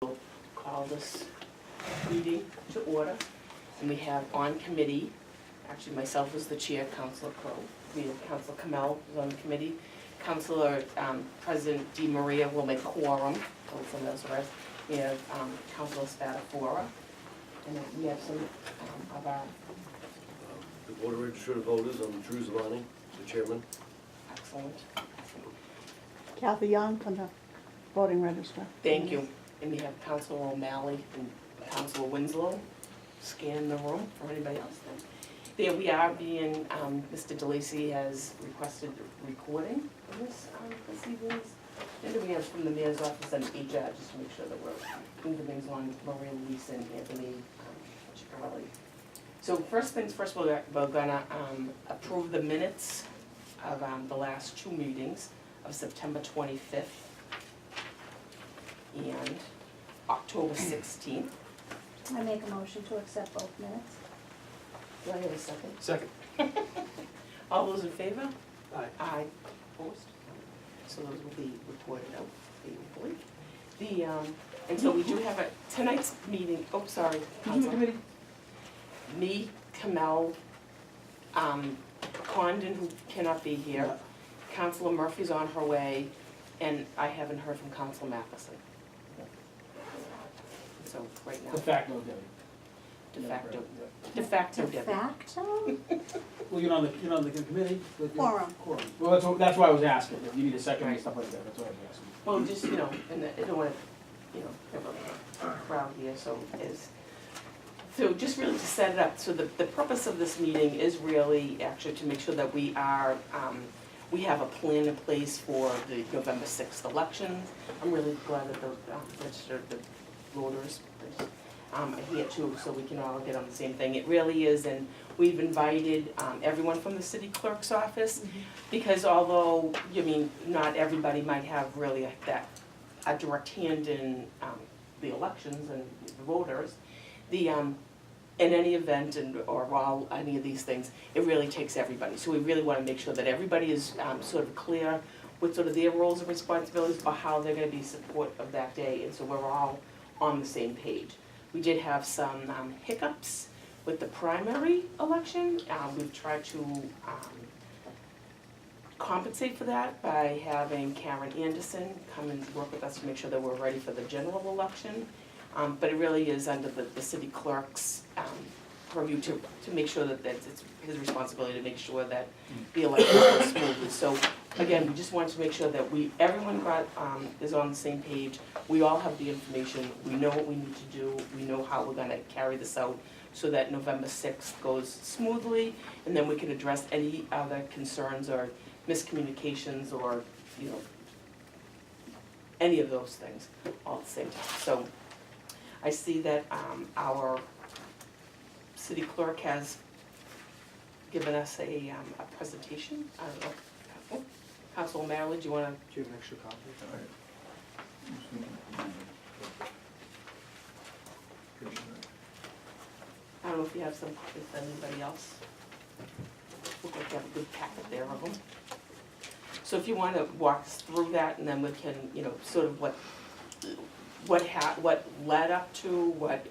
Call this meeting to order, and we have on committee, actually myself as the chair, Councilor Crowe, we have Councilor Kamel is on the committee, Councilor President Di Maria will make quorum, also knows the rest. We have Councilor Spatafora, and then we have some of our The voter registered voters, I'm Drew Zamani, the chairman. excellent. Kathy Young from the voting register. Thank you. And we have Councilor O'Malley and Councilor Winslow scan the room for anybody else there. There we are being, Mr. DeLacy has requested recording of this evening's. And then we have from the mayor's office and HR, just to make sure that we're moving things on, Maria Luisa and Anthony Chicarelli. So first things first, we're gonna approve the minutes of the last two meetings of September 25th and October 16th. I make a motion to accept both minutes. Do I have a second? Second. All those in favor? Aye. Aye. Opposed? So those will be reported out favorably. And so we do have tonight's meeting, oh, sorry. Council. Me, Kamel, Condon, who cannot be here, Councilor Murphy's on her way, and I haven't heard from Councilor Matheson. So right now, De facto, Debbie. de facto, Yeah. de facto De Debbie. facto? Well, you're on the committee. But you're- Quorum. Well, that's why I was asking, if you need a second and stuff like that, that's why I was asking. Well, just, and I don't want to, have a crowd here, so just really to set it up, so the purpose of this meeting is really actually to make sure that we are, we have a plan in place for the November 6th elections. I'm really glad that the registered voters are here too, so we can all get on the same thing. It really is, and we've invited everyone from the city clerk's office, because although, not everybody might have really a direct hand in the elections and the voters, in any event or while any of these things, it really takes everybody. So we really want to make sure that everybody is sort of clear with sort of their roles and responsibilities about how they're going to be support of that day, and so we're all on the same page. We did have some hiccups with the primary election. We've tried to compensate for that by having Karen Anderson come and work with us to make sure that we're ready for the general election. But it really is under the city clerk's purview to make sure that it's his responsibility to make sure that the election goes smoothly. So again, we just wanted to make sure that everyone is on the same page. We all have the information. We know what we need to do. We know how we're going to carry this out so that November 6th goes smoothly, and then we can address any other concerns or miscommunications or any of those things all at the same time. So I see that our city clerk has given us a presentation. I don't know. Councilor O'Malley, do you want to? Do you have an extra copy? I don't know if you have some copies for anybody else. Look like you have a good packet there of them. So if you want to walk us through that, and then we can, sort of what led up to, what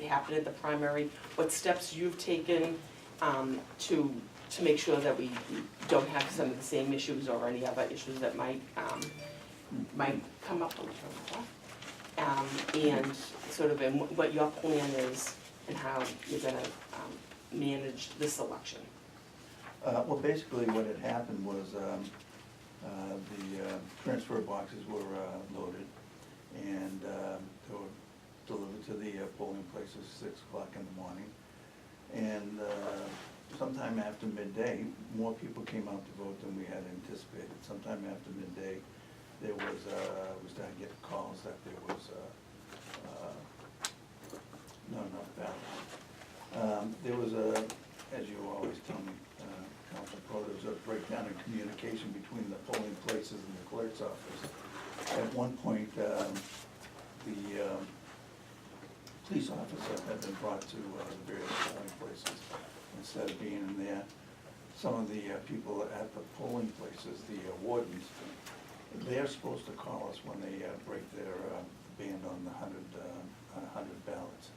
happened at the primary, what steps you've taken to make sure that we don't have some of the same issues or any other issues that might come up and sort of what your plan is and how you're going to manage this election. Well, basically what had happened was the transfer boxes were loaded and they were delivered to the polling places 6 o'clock in the morning. And sometime after midday, more people came out to vote than we had anticipated. Sometime after midday, there was, we started getting calls that there was not enough ballots. There was as you always tell me, Council Pro, there was a breakdown in communication between the polling places and the clerk's office. At one point, the police officer had been brought to the various polling places. Instead of being in there, some of the people at the polling places, the wardens, they're supposed to call us when they break their banned on the 100 ballots.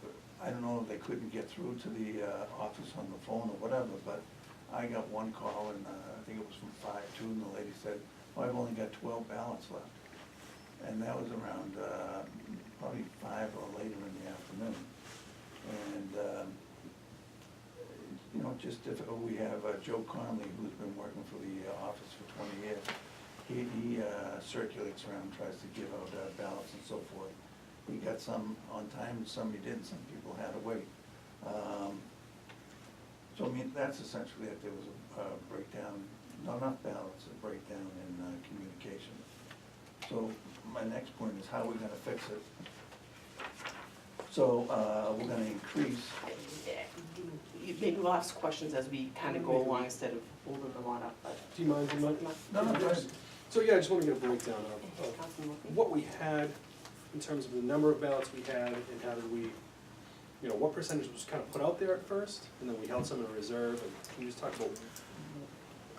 But I don't know if they couldn't get through to the office on the phone or whatever, but I got one call, and I think it was from 5-2, and the lady said, "Oh, I've only got 12 ballots left." And that was around probably 5 or later in the afternoon. And, you know, just difficult. We have Joe Conley, who's been working for the office for 20 years. He circulates around, tries to give out ballots and so forth. He got some on time, and some he didn't. Some people had to wait. So, I mean, that's essentially it. There was a breakdown, not enough ballots, a breakdown in communication. So my next point is how we're gonna fix it. So, we're gonna increase, Maybe we'll ask questions as we kind of go along instead of holding them on up, but. Do you mind? no, go ahead. So, yeah, I just want to get a breakdown of Councilman Murphy? what we had in terms of the number of ballots we had, and how did we, you know, what percentage was kind of put out there at first, and then we held some in reserve, and can you just talk about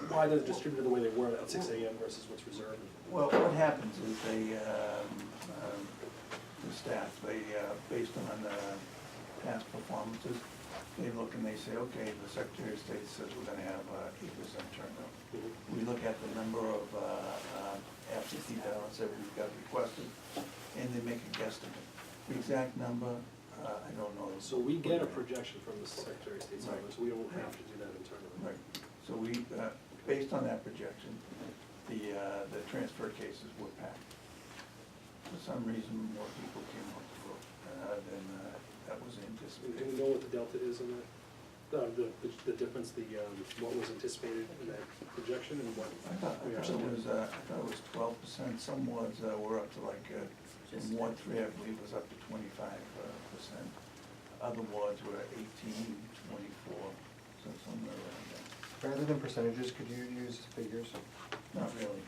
why they're distributed the way they were at 6 AM versus what's reserved? Well, what happens is they, the staff, they, based on past performances, they look and they say, okay, the Secretary of State says we're gonna have 8% turnout. We look at the number of absentee ballots that we've got requested, and they make a guesstimate. The exact number, I don't know. So we get a projection from the Secretary of State's Right. office, we don't have to do that internally. Right, so we, based on that projection, the transfer cases were packed. For some reason, more people came out to vote than that was Do anticipated. we know what the delta is in that? The difference, what was anticipated in that projection and what I thought we it actually was, 12%, some wards were up to like, in Ward 3, I believe, was up to 25%. Other wards were 18, 24, so somewhere around there. Rather than percentages, could you use figures? Not really.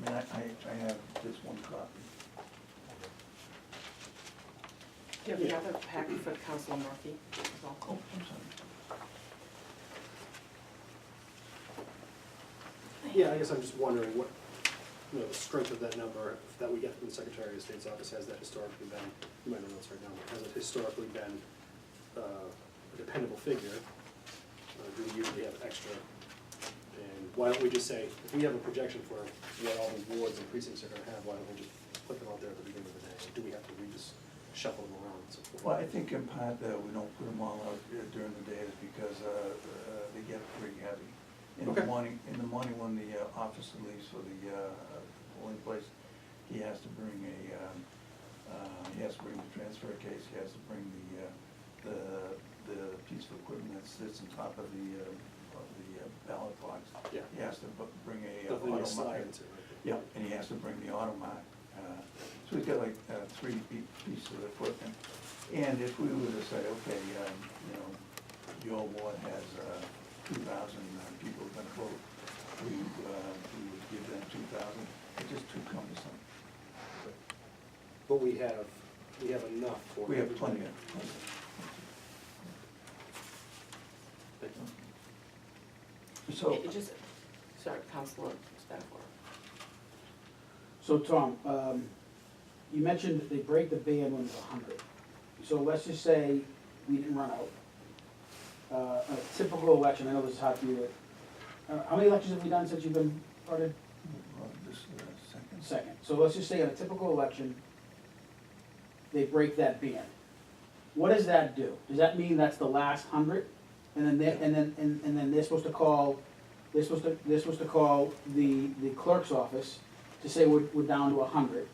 I mean, I have just one copy. Do you have another packet for Councilor Murphy as well? Oh, I'm sorry. Yeah, I guess I'm just wondering what, you know, the strength of that number that we get from the Secretary of State's office, has that historically been, you might know this right now, but has it historically been a dependable figure? Do we usually have extra? And why don't we just say, if we have a projection for what all the wards and precincts are gonna have, why don't we just put them out there at the beginning of the day? Or do we have to just shuffle them around and so forth? Well, I think in part that we don't put them all out during the day is because they get pretty heavy. In the Okay. morning, when the officer leaves for the polling place, he has to bring the transfer case, he has to bring the piece of equipment that sits on top of the ballot box. Yeah. He has to bring a The thing you automatic. slide into, right? Yeah, and he has to bring the automat. So he's got like 3 pieces of equipment. And if we were to say, okay, you know, your ward has 2,000 people going to vote, we would give them 2,000. It's just too cumbersome. But we have enough for. We have everybody. plenty of. Thank you. So, It just, sorry, Councilor Spatafor. So Tom, you mentioned that they break the ban when it's 100. So let's just say we didn't run out. A typical election, I know this is hard for you, how many elections have we done since you've been started? this is the second. Second. So let's just say in a typical election, they break that ban. What does that do? Does that mean that's the last 100? And then they're supposed to call, they're supposed to call the clerk's office to say we're down to 100,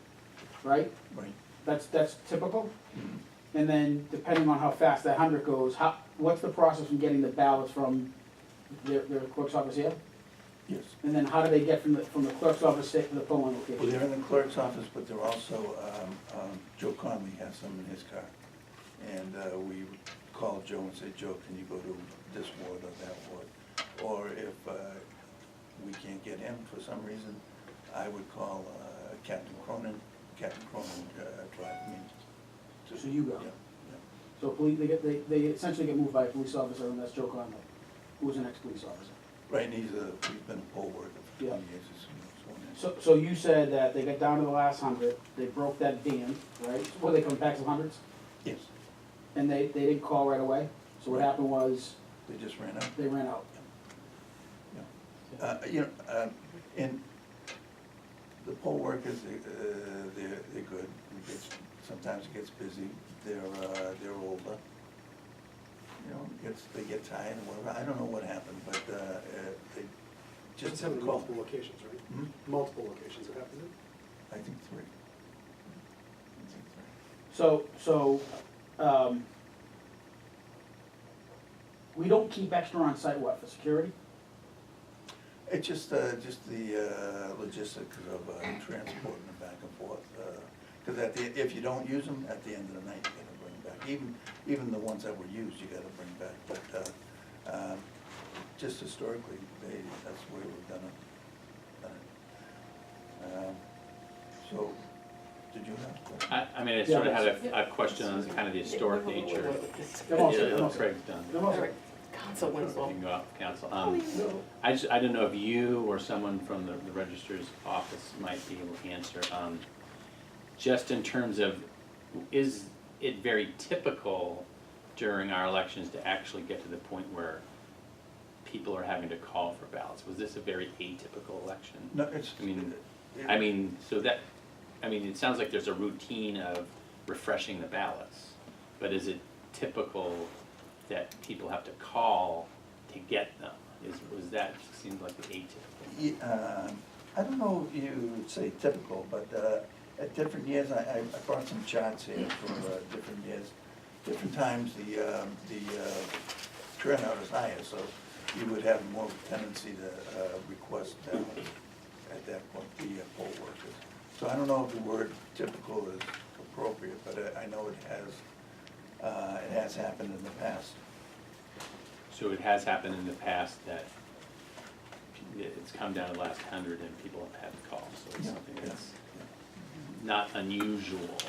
right? Right. That's typical? Mhm. And then depending on how fast that 100 goes, what's the process from getting the ballots from their clerk's office here? Yes. And then how do they get from the clerk's office to the polling Well, location? they're in the clerk's office, but they're also, Joe Conley has some in his car. And we call Joe and say, Joe, can you go to this ward or that ward? Or if we can't get him for some reason, I would call Captain Cronin. Captain Cronin drive me. So you go. Yeah, So they essentially get moved by a police officer, and that's Joe Conley, who was an ex-police officer. yeah. Right, and he's been a poll worker for Yeah. 20 years. He's sworn in. So you said that they got down to the last 100, they broke that band, right? Were they coming back to hundreds? Yes, And they didn't call right away? So what happened was, they just ran out. they ran out. You know, and the poll workers, they're good. Sometimes it gets busy. They're older. You know, they get tired or whatever. I don't know what happened, but they Just just having didn't call. multiple locations, right? Hmm? Multiple locations, it happened I think three. I think three. So, we don't keep extra on site, what, for security? It's just the logistics of transporting them back and forth. Because if you don't use them, at the end of the night, you gotta bring them back. Even the ones that were used, you gotta bring back. But just historically, that's the way we've done it. So, did you have a question? I mean, I sort of had a question on kind of the historic nature. They're all set, Yeah, they're all set. Craig's done. They're all All set. right, Council You Winslow. can go off, council. No. I didn't know if you or someone from the registrar's office might be able to answer. Just in terms of, is it very typical during our elections to actually get to the point where people are having to call for ballots? Was this a very atypical election? No, it's. It sounds like there's a routine of refreshing the ballots, but is it typical that people have to call to get them? Was that, seems like atypical? I don't know if you would say typical, but at different years, I brought some charts here for different years. Different times, the turnout is higher, so you would have more tendency to request ballots at that point, the poll workers. So I don't know if the word typical is appropriate, but I know it has happened in the past. So it has happened in the past that it's come down to the last 100 and people have had to call, so it's Yeah, something yeah, that's not unusual, so.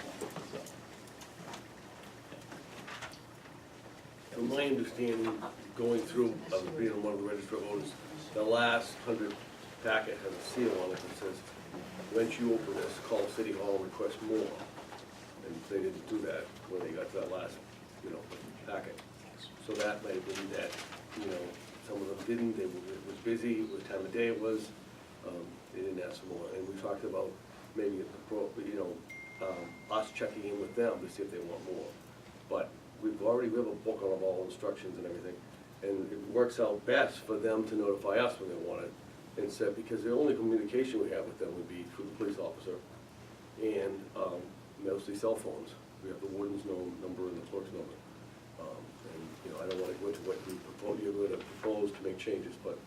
From my understanding, going through, being one of the registered voters, the last 100 packet has a seal on it that says, once you open this, call City Hall, request more. And they didn't do that when they got to that last, packet. So that might have been that, some of them didn't, it was busy, what time of day it was, they didn't ask for more. And we talked about maybe, us checking in with them to see if they want more. But we have a book of all instructions and everything, and it works out best for them to notify us when they want it, instead, because the only communication we have with them would be through the police officer, and mostly cell phones. We have the warden's number and the clerk's number. I don't want to go into what you're going to propose to make changes, but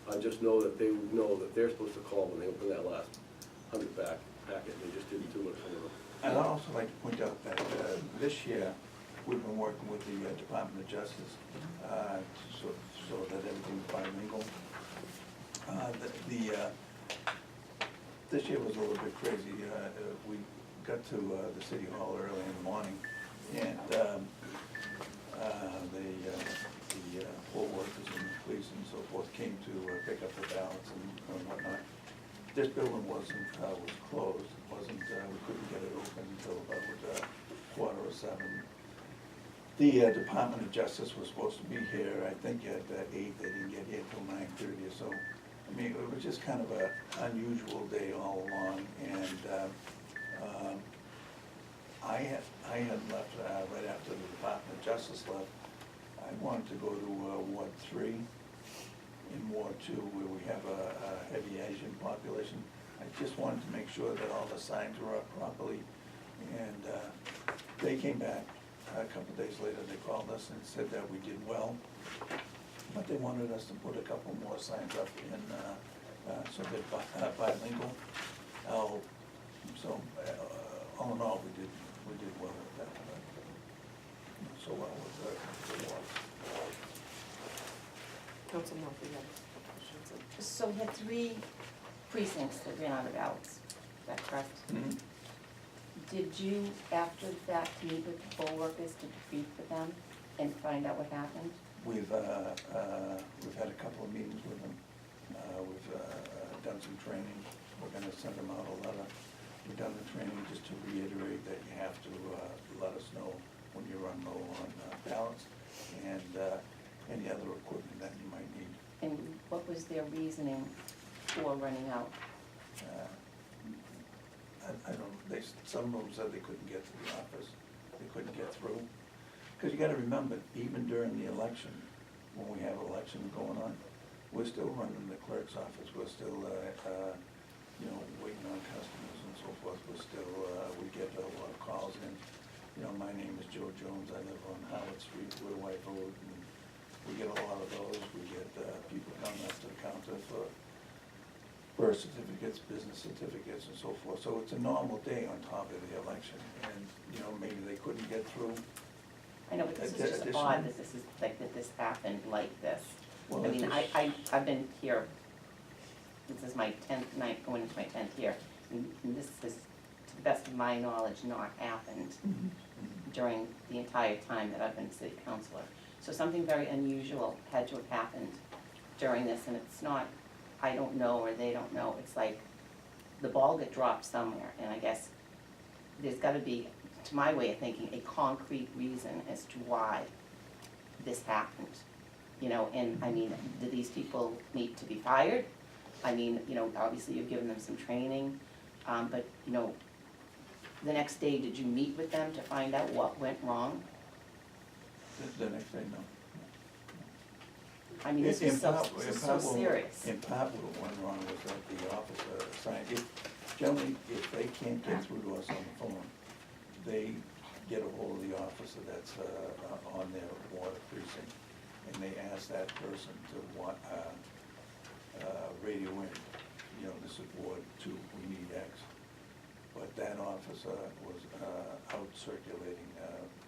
I just know that they would know that they're supposed to call when they open that last 100 packet, and they just didn't do it for them. And I'd also like to point out that this year, we've been working with the Department of Justice, so that everything's bilingual. This year was a little bit crazy. We got to the City Hall early in the morning, and the poll workers and the police and so forth came to pick up the ballots and whatnot. This building was closed. It wasn't, we couldn't get it open until about 7:15. The Department of Justice was supposed to be here, I think, at 8. They didn't get here till 9:30 or so. I mean, it was just kind of an unusual day all along, and I had left right after the Department of Justice left. I wanted to go to Ward 3 in Ward 2, where we have a heavy Asian population. I just wanted to make sure that all the signs were up properly, and they came back. A couple of days later, they called us and said that we did well, but they wanted us to put a couple more signs up in, so they're bilingual. So, all in all, we did well with that. Not so well with the wards. Council Murphy, you have questions? So we had 3 precincts that ran out of ballots, is that correct? Mhm. Did you, after the fact, meet with the poll workers to brief with them and find out what happened? We've had a couple of meetings with them. We've done some training. we're gonna send them out a letter. We've done the training just to reiterate that you have to let us know when you run low on ballots and any other equipment that you might need. And what was their reasoning for running out? I don't, some of them said they couldn't get to the office, they couldn't get through. Because you gotta remember, even during the election, when we have elections going on, we're still running the clerk's office, we're still, waiting on customers and so forth, we're still, we get a lot of calls in. My name is Joe Jones, I live on Howard Street, Wood White Road, and we get a lot of those, we get, people coming up to the counter for birth certificates, business certificates, and so forth. So it's a normal day on top of the election, and, maybe they couldn't get through. I know, but this is just Additional- odd that this is, like, that this happened like this. Well, I mean, it's- I've been here, this is my 10th night, going into my 10th year, and this is, to the best of my knowledge, not happened during the entire time that I've been city councilor. So something very unusual had to have happened during this, and it's not, I don't know or they don't know, it's like the ball got dropped somewhere, and I guess there's gotta be, to my way of thinking, a concrete reason as to why this happened. And I mean, do these people need to be fired? I mean, obviously you've given them some training, but, the next day, did you meet with them to find out what went wrong? The next day, no. I mean, this is so serious. In part, what went wrong was that the officer assigned, generally, if they can't get through to us on the phone, they get a hold of the officer that's on their water precinct, and they ask that person to radio in, this is Ward 2, we need X. But that officer was out circulating,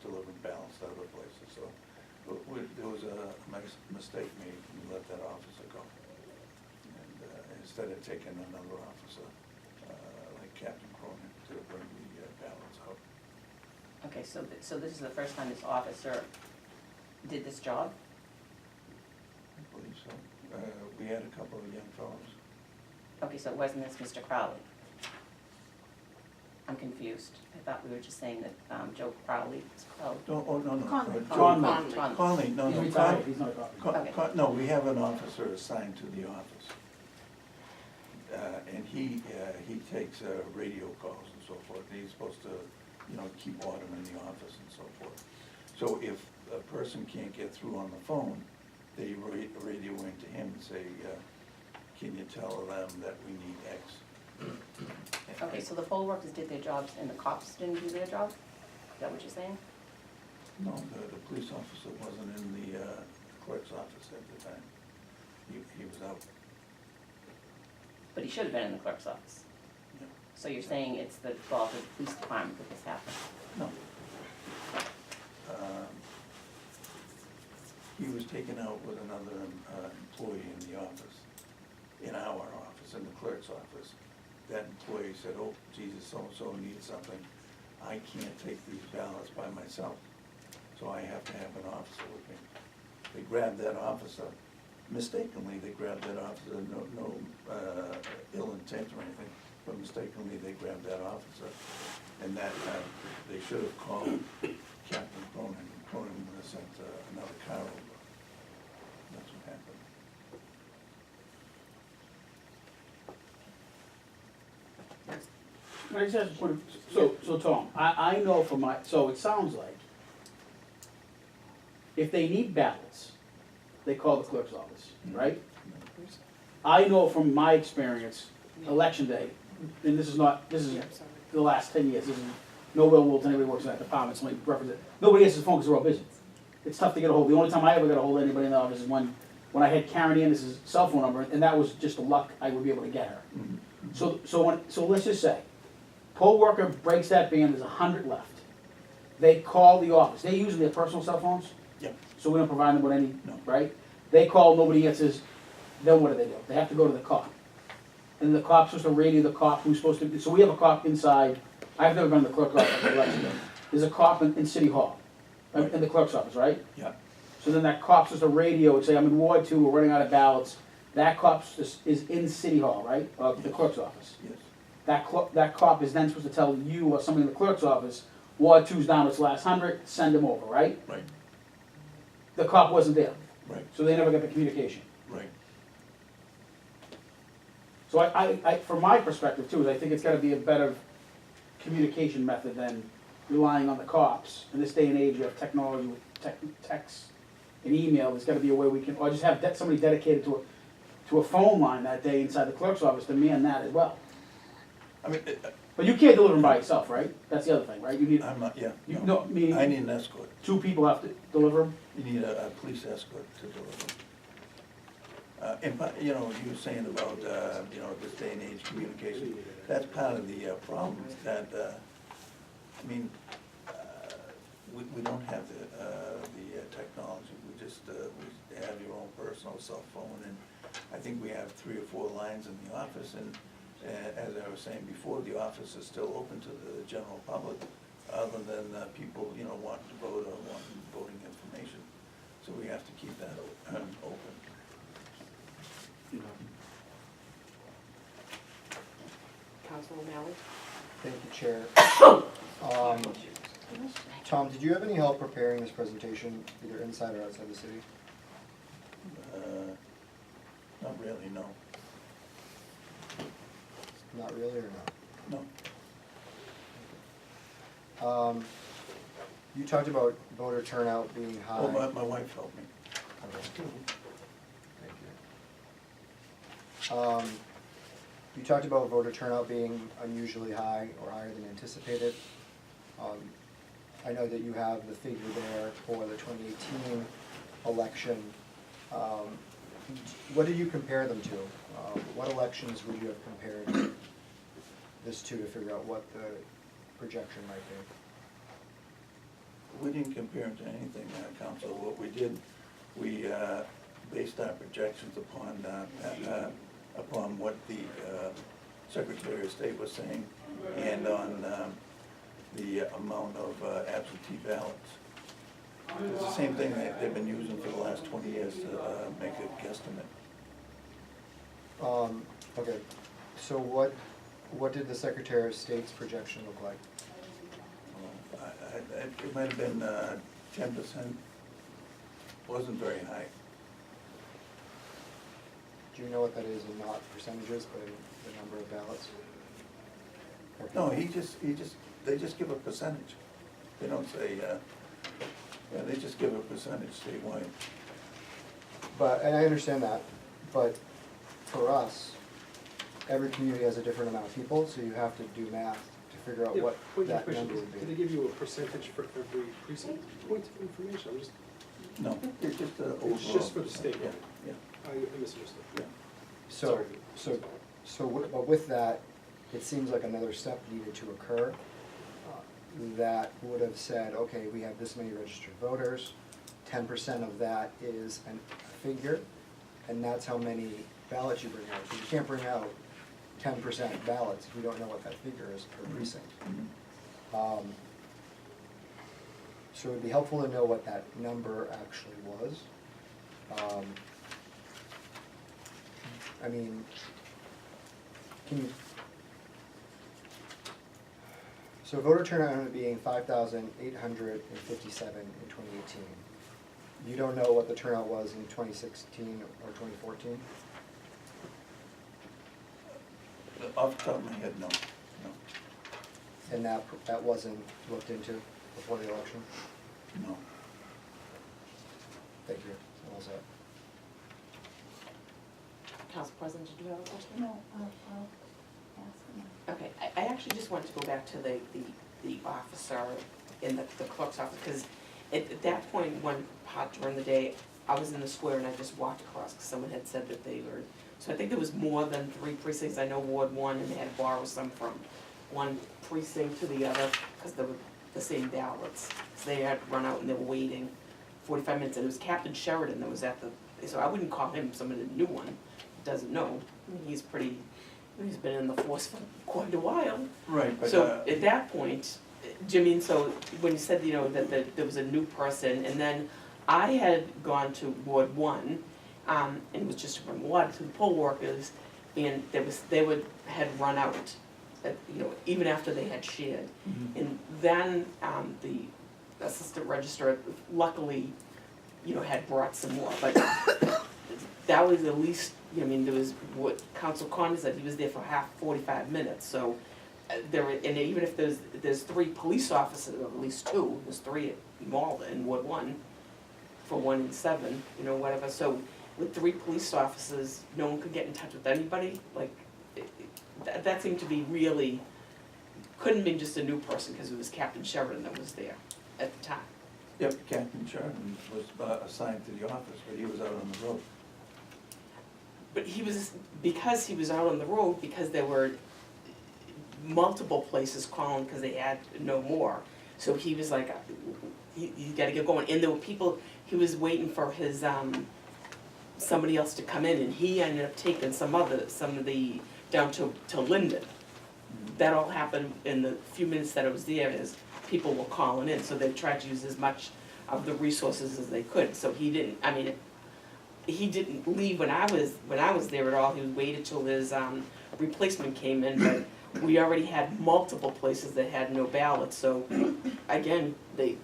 delivering ballots to other places, so there was a mistake made, we let that officer go. And instead of taking another officer, like Captain Cronin, to bring the ballots out. Okay, so this is the first time this officer did this job? I believe so. We had a couple of young fellows. Okay, so it wasn't this Mr. Crowley? I'm confused. I thought we were just saying that Joe Crowley was Crowley. No, Conley. John Conley, no, He's no, retired, he's not a cop. Okay. No, we have an officer assigned to the office. And he takes radio calls and so forth, and he's supposed to, keep order in the office and so forth. So if a person can't get through on the phone, they radio into him and say, can you tell them that we need X? Okay, so the poll workers did their jobs and the cops didn't do their job? Is that what you're saying? No, the police officer wasn't in the clerk's office at the time. He was out. But he should have been in the clerk's office. Yeah. So you're saying it's the fault of the police department that this happened? No. He was taken out with another employee in the office, in our office, in the clerk's office. That employee said, oh, Jesus, so-and-so needs something. I can't take these ballots by myself, so I have to have an officer with me. They grabbed that officer, mistakenly, they grabbed that officer, no ill intent or anything, but mistakenly they grabbed that officer. And that, they should have called Captain Cronin, and Cronin would have sent another car over. That's what happened. Can I just ask a point, so Tom, I know from so it sounds like if they need ballots, they call the clerk's office, right? I know from my experience, election day, and this is the last 10 years, this is no ill will to anybody who works in that department, somebody represent, nobody answers the phone because they're all busy. It's tough to get a hold, the only time I ever got a hold of anybody in the office is when I had Karen Anderson's cell phone number, and that was just the luck I would be able to get her. So let's just say, poll worker breaks that band, there's 100 left. They call the office, they using their personal cell phones? Yep. So we don't provide them with any, No. right? They call, nobody answers, then what do? They have to go to the cop. And the cop's supposed to radio the cop who's supposed to, so we have a cop inside, I've never been to the clerk's office at election day. There's a cop in City Hall, in the clerk's office, right? Yeah. So then that cop's supposed to radio and say, I'm in Ward 2, we're running out of ballots, that cop is in City Hall, right, the clerk's office. Yes, That cop is then supposed to tell you or somebody in the clerk's office, Ward 2's down its last 100, send him over, right? right, The cop wasn't there, right, so they never got the communication. right. So from my perspective too, is I think it's gotta be a better communication method than relying on the cops. In this day and age, we have technology with text and email, there's gotta be a way we can, or just have somebody dedicated to a phone line that day inside the clerk's office to man that as well. I mean, But you can't deliver them by yourself, right? That's the other thing, right? You need, I'm not, yeah, you, no, no, meaning I need an escort. 2 people have to deliver them? You need a police escort to deliver. You know, you were saying about, you know, this day and age communication, that's part of the problem, that, I mean, we don't have the technology, we just, we have your own personal cell phone, and I think we have 3 or 4 lines in the office, and as I was saying before, the office is still open to the general public, other than people, you know, wanting to vote or wanting voting information. So we have to keep that open. Councilor O'Malley? Thank you, Chair. Tom, did you have any help preparing this presentation, either inside or outside the city? Not really, no. Not really, or no? No. You talked about voter turnout being high. Oh, my wife helped me. Okay. Thank you. You talked about voter turnout being unusually high or higher than anticipated. I know that you have the figure there for the 2018 election. What did you compare them to? What elections would you have compared this to figure out what the projection might be? We didn't compare it to anything, Council. What we did, we based our projections upon what the Secretary of State was saying, and on the amount of absentee ballots. It's the same thing that they've been using for the last 20 years to make a guesstimate. Okay, so what did the Secretary of State's projection look like? It might have been 10%. Wasn't very high. Do you know what that is in not percentages, but in the number of ballots? No, they just give a percentage. They don't say, yeah, they just give a percentage statewide. But, and I understand that, but for us, every community has a different amount of people, so you have to do math to figure out Yeah, what point of that question, number would do they be. give you a percentage for every precinct? Point of information, I'm just, No, it's just overall. it's just for the state, Yeah, right? yeah, I misunderstood. yeah. So, but with that, it seems like another step needed to occur that would have said, okay, we have this many registered voters, 10% of that is a figure, and that's how many ballots you bring out. So you can't bring out 10% ballots if you don't know what that figure is per precinct. So it'd be helpful to know what that number actually was. I mean, can you, so voter turnout ended up being 5,857 in 2018. You don't know what the turnout was in 2016 or 2014? Off the top of my head, no, no, And that wasn't looked into before the election? no. Thank you. I'm all set. Council President, did you have a question? No, I'll ask them. Okay, I actually just wanted to go back to the officer in the clerk's office, because at that point, one part during the day, I was in the square and I just walked across, because someone had said that they were, so I think there was more than 3 precincts. I know Ward 1, and they had to borrow some from one precinct to the other, because they were the same ballots. So they had run out and they were waiting 45 minutes, and it was Captain Sheridan that was at the, so I wouldn't call him someone that knew one, doesn't know. I mean, he's been in the force for quite a while. Right, but. So at that point, Jimmy, so when you said, you know, that there was a new person, and then I had gone to Ward 1, and it was just to bring water to the poll workers, and had run out, even after they had shared. And then, the assistant registrar luckily, had brought some more, but that was at least, there was what Council Condon said, he was there for 45 minutes, so and even if there's 3 police officers, or at least 2, there's 3 at Malden in Ward 1, for 1 and 7, whatever, so with 3 police officers, no one could get in touch with anybody, like, that seemed to be really, couldn't be just a new person, because it was Captain Sheridan that was there at the time. Yep, Captain Sheridan was assigned to the office, but he was out on the road. But because he was out on the road, because there were multiple places calling because they had no more. So he was like, you gotta get going. And there were people, he was waiting for his, somebody else to come in, and he ended up taking some of the, down to Linden. That all happened in the few minutes that I was there, as people were calling in, so they tried to use as much of the resources as they could. So he didn't leave when I was there at all. He waited till his replacement came in, but we already had multiple places that had no ballots. So again, they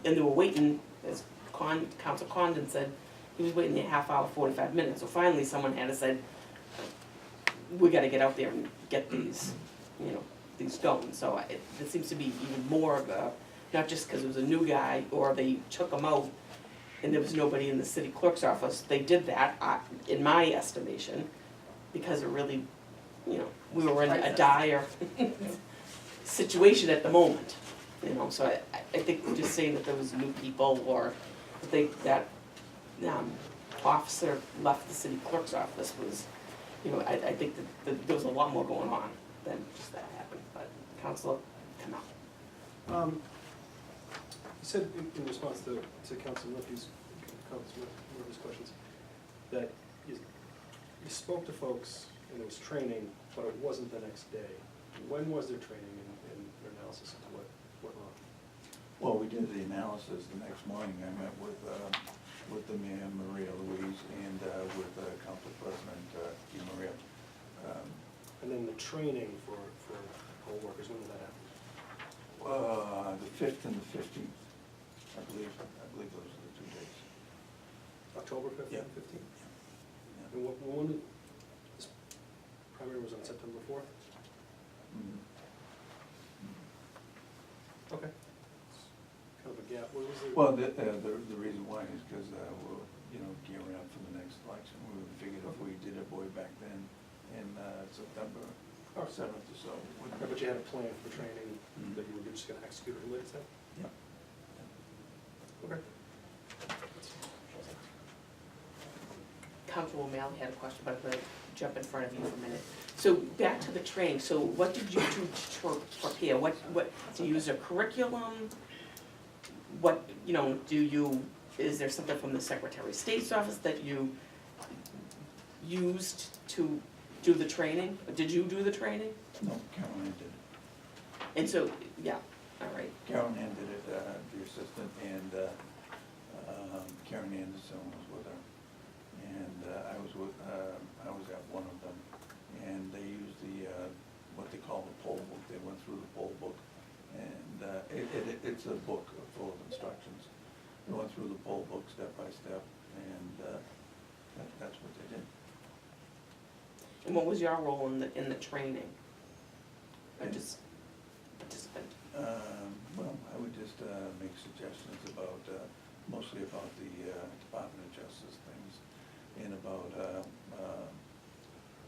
were waiting, as Council Condon said, he was waiting a half hour, 45 minutes. So finally, someone had to say, we got to get out there and get these, these going. So it seems to be even more of a, not just because it was a new guy or they took him out and there was nobody in the city clerk's office. They did that, in my estimation, because it really, we were in a dire situation at the moment. So I think just saying that there was new people, or that officer left the city clerk's office was, I think that there was a lot more going on than just that happened. But Councilor, come out. You said in response to Councilor Murphy's questions, that you spoke to folks and there was training, but it wasn't the next day. When was there training and their analysis into what went wrong? Well, we did the analysis the next morning. I met with the Mayor, Maria Louise, and with Council President, Di Maria. And then the training for poll workers, when did that happen? The 5th and the 15th, I believe those are the 2 days. October 5th Yeah. and 15th? Yeah. And when this primary was on September 4th? Mhm. Okay. It's kind of a gap. What was the? Well, the reason why is because we're, gearing up for the next election. We figured if we did it way back then in September 7th or so. But you had a plan for training Mhm. that you were just gonna execute at a later time? Yeah. Okay. Councilor O'Malley had a question, but I'm gonna jump in front of you for a minute. So back to the training, so what did you do to prepare? What, do you use a curriculum? What, is there something from the Secretary of State's office that you used to do the training? Did you do the training? No, Caroline did it. And so, yeah, all right. Caroline did it, the assistant, and Karen Anderson was with her. And I was at one of them, and they used what they call the poll book. They went through the poll book, and it's a book full of instructions. They went through the poll book step by step, and that's what they did. And what was your role in the training? Or just participant? Well, I would just make suggestions about, mostly about the Department of Justice things, and about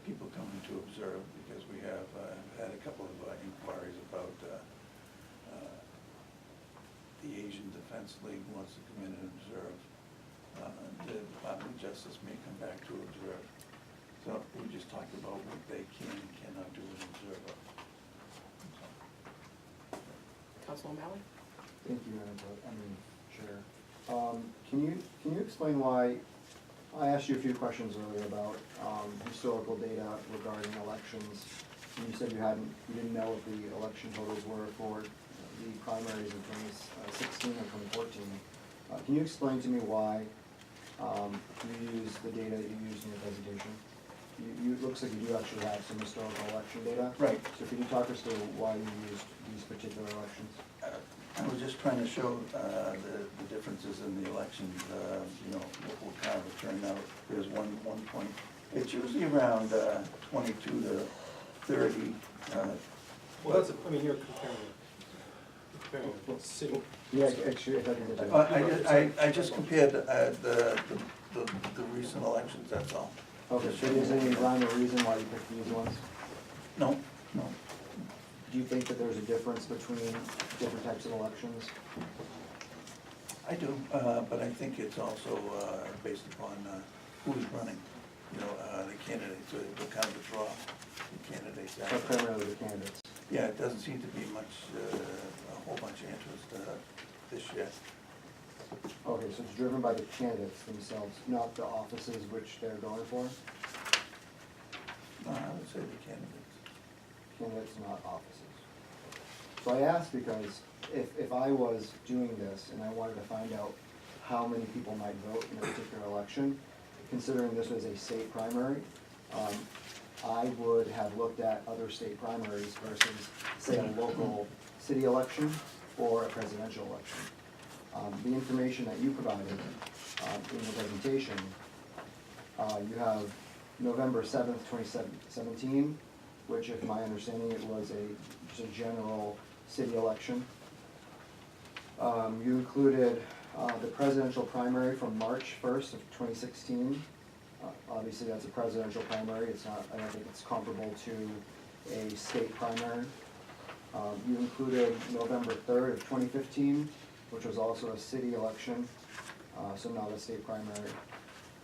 people coming to observe, because we have had a couple of inquiries about the Asian Defense League wants to come in and observe. The Department of Justice may come back to observe. So we just talked about what they can and cannot do as observer. Councilor O'Malley? Thank you, Chair. Can you explain why, I asked you a few questions earlier about historical data regarding elections. And you said you didn't know what the election totals were for the primaries in 2016 and 2014. Can you explain to me why you use the data that you used in your presentation. It looks like you do actually have some historical election data. Right. So can you talk us through why you used these particular elections? I was just trying to show the differences in the elections, you know, what kind of a turnout. There's one point, it's usually around 22 to 30. Well, that's, I mean, you're comparing the city. Yeah, actually, if I can I just compared the recent elections, that's all. Okay, so is there any rhyme or reason why you picked these ones? No, no. Do you think that there's a difference between different types of elections? I do, but I think it's also based upon who's running, you know, the candidates, the kind of draw the candidates out. Or primarily the candidates? Yeah, it doesn't seem to be much, a whole bunch of interest this year. Okay, so it's driven by the candidates themselves, not the offices which they're going for? No, I would say the candidates. Candidates, not offices. So I asked because if I was doing this and I wanted to find out how many people might vote in a particular election, considering this was a state primary, I would have looked at other state primaries versus, say, a local city election or a presidential election. The information that you provided in the presentation, you have November 7th, 2017, which, if my understanding, it was just a general city election. You included the presidential primary from March 1st of 2016. Obviously, that's a presidential primary. It's not, I don't think it's comparable to a state primary. You included November 3rd of 2015, which was also a city election, so not a state primary.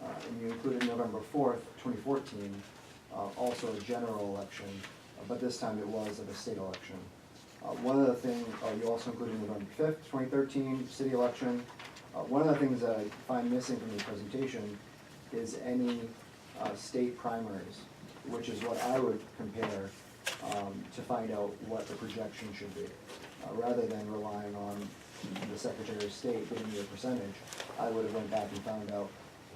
And you included November 4th, 2014, also a general election, but this time it was of a state election. One of the things, you also included November 5th, 2013, city election. One of the things that I find missing from your presentation is any state primaries, which is what I would compare to find out what the projection should be. Rather than relying on the Secretary of State giving you a percentage, I would have went back and found out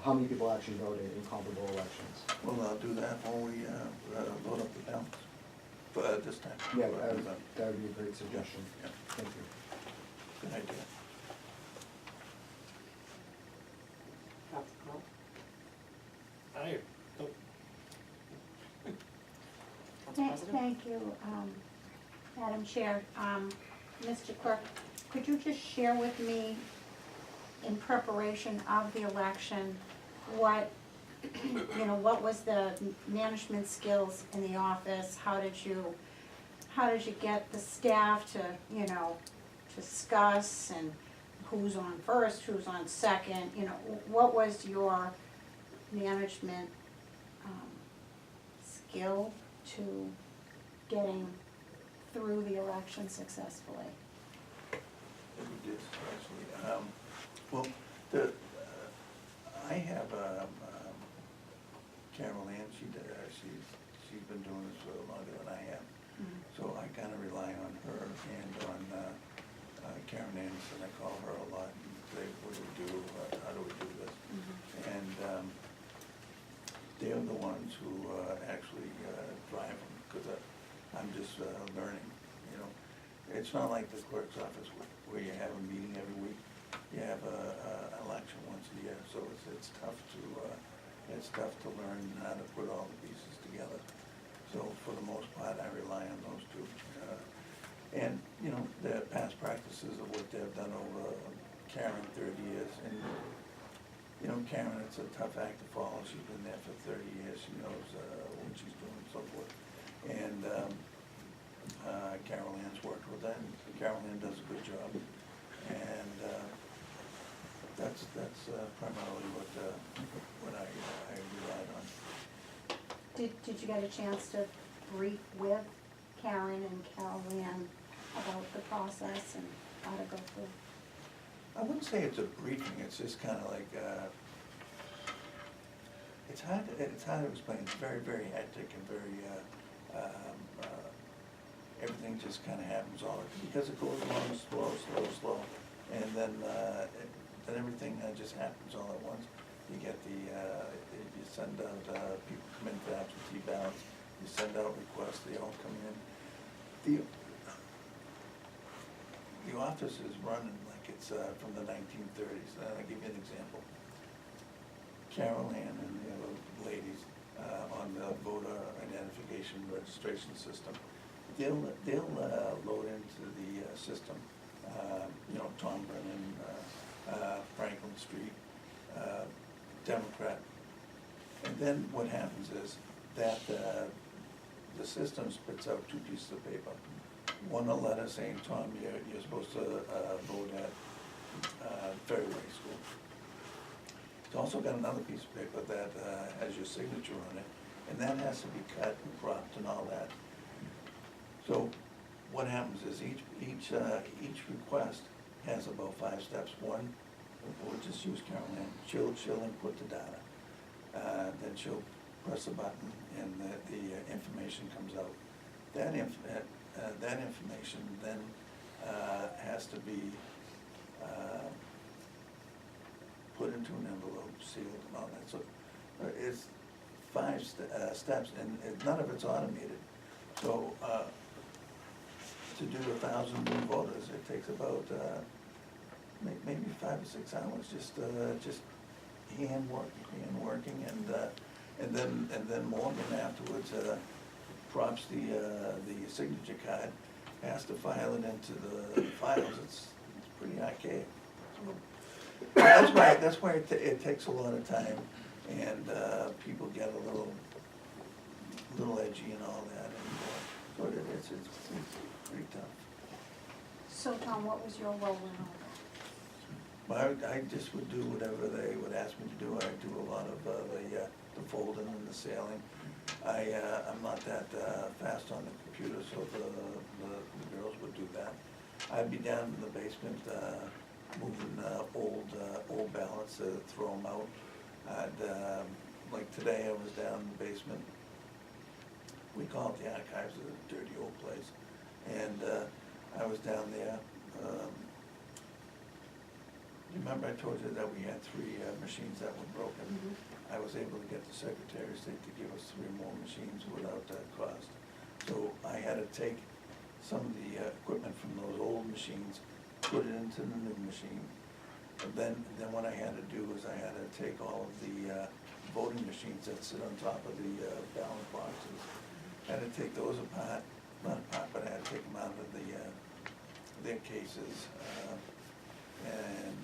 how many people actually voted in comparable elections. Well, I'll do that when we load up the balance, but this time. Yeah, that would be a great suggestion. Yeah. Thank you. Good idea. Thank you, Madam Chair. Mr. Clerk, could you just share with me, in preparation of the election, what, what was the management skills in the office? How did you get the staff to, discuss, and who's on first, who's on second? What was your management skill to getting through the election successfully? We did, actually. Well, I have Carol Ann, she's been doing this for longer than I have. Mhm. So I kind of rely on her and on Karen Anderson. I call her a lot and say, what do we do? How do we do this? Mhm. And they're the ones who actually drive them, because I'm just learning, It's not like the clerk's office where you have a meeting every week. You have an election once a year, so it's tough to learn how to put all the pieces together. So for the most part, I rely on those two. And, their past practices of what they've done over Karen, 30 years. And, Karen, it's a tough act to follow. She's been there for 30 years. She knows what she's doing and so forth. And Carol Ann's worked with her, and Carol Ann does a good job. And that's primarily what I relied on. Did you get a chance to brief with Karen and Carol Ann about the process and how to go through? I wouldn't say it's a briefing, it's just kind of like, it's hard to explain. It's very, very hectic and very, everything just kind of happens because it goes along slow. And then everything just happens all at once. you get the, you send out, people come in for absentee ballots, you send out requests, they all come in. The office is running like it's from the 1930s. I'll give you an example. Carol Ann and the other ladies on the voter identification registration system, they'll load into the system, you know, Tom Brennan, Franklin Street, Democrat. And then what happens is that the system spits out two pieces of paper. One, a letter saying, Tom, you're supposed to vote at Fairway School. It's also got another piece of paper that has your signature on it, and that has to be cut and cropped and all that. So what happens is each request has about 5 steps. One, we'll just use Carol Ann. She'll input the data. Then she'll press a button and the information comes out. That information then has to be put into an envelope, sealed and all that. So it's 5 steps, and none of it's automated. So to do 1,000 new voters, it takes about maybe 5 or 6 hours, just hand working, and then Morgan afterwards props the signature card, has to file it into the files. It's pretty archaic. So that's why it takes a lot of time, and people get a little edgy and all that, and so it's pretty tough. So Tom, what was your role in all that? Well, I just would do whatever they would ask me to do. I do a lot of the folding and the sailing. I'm not that fast on the computer, so the girls would do that. I'd be down in the basement moving old ballots to throw them out. Like today, I was down in the basement. We call it the archives, of a dirty old place. And I was down there. You remember I told you that we had 3 machines that were broken? Mm-hmm. I was able to get the Secretary of State to give us 3 more machines without cost. So I had to take some of the equipment from those old machines, put it into the new machine. And then what I had to do was I had to take all of the voting machines that sit on top of the ballot boxes. I had to take those apart, not apart, but I had to take them out of their cases. And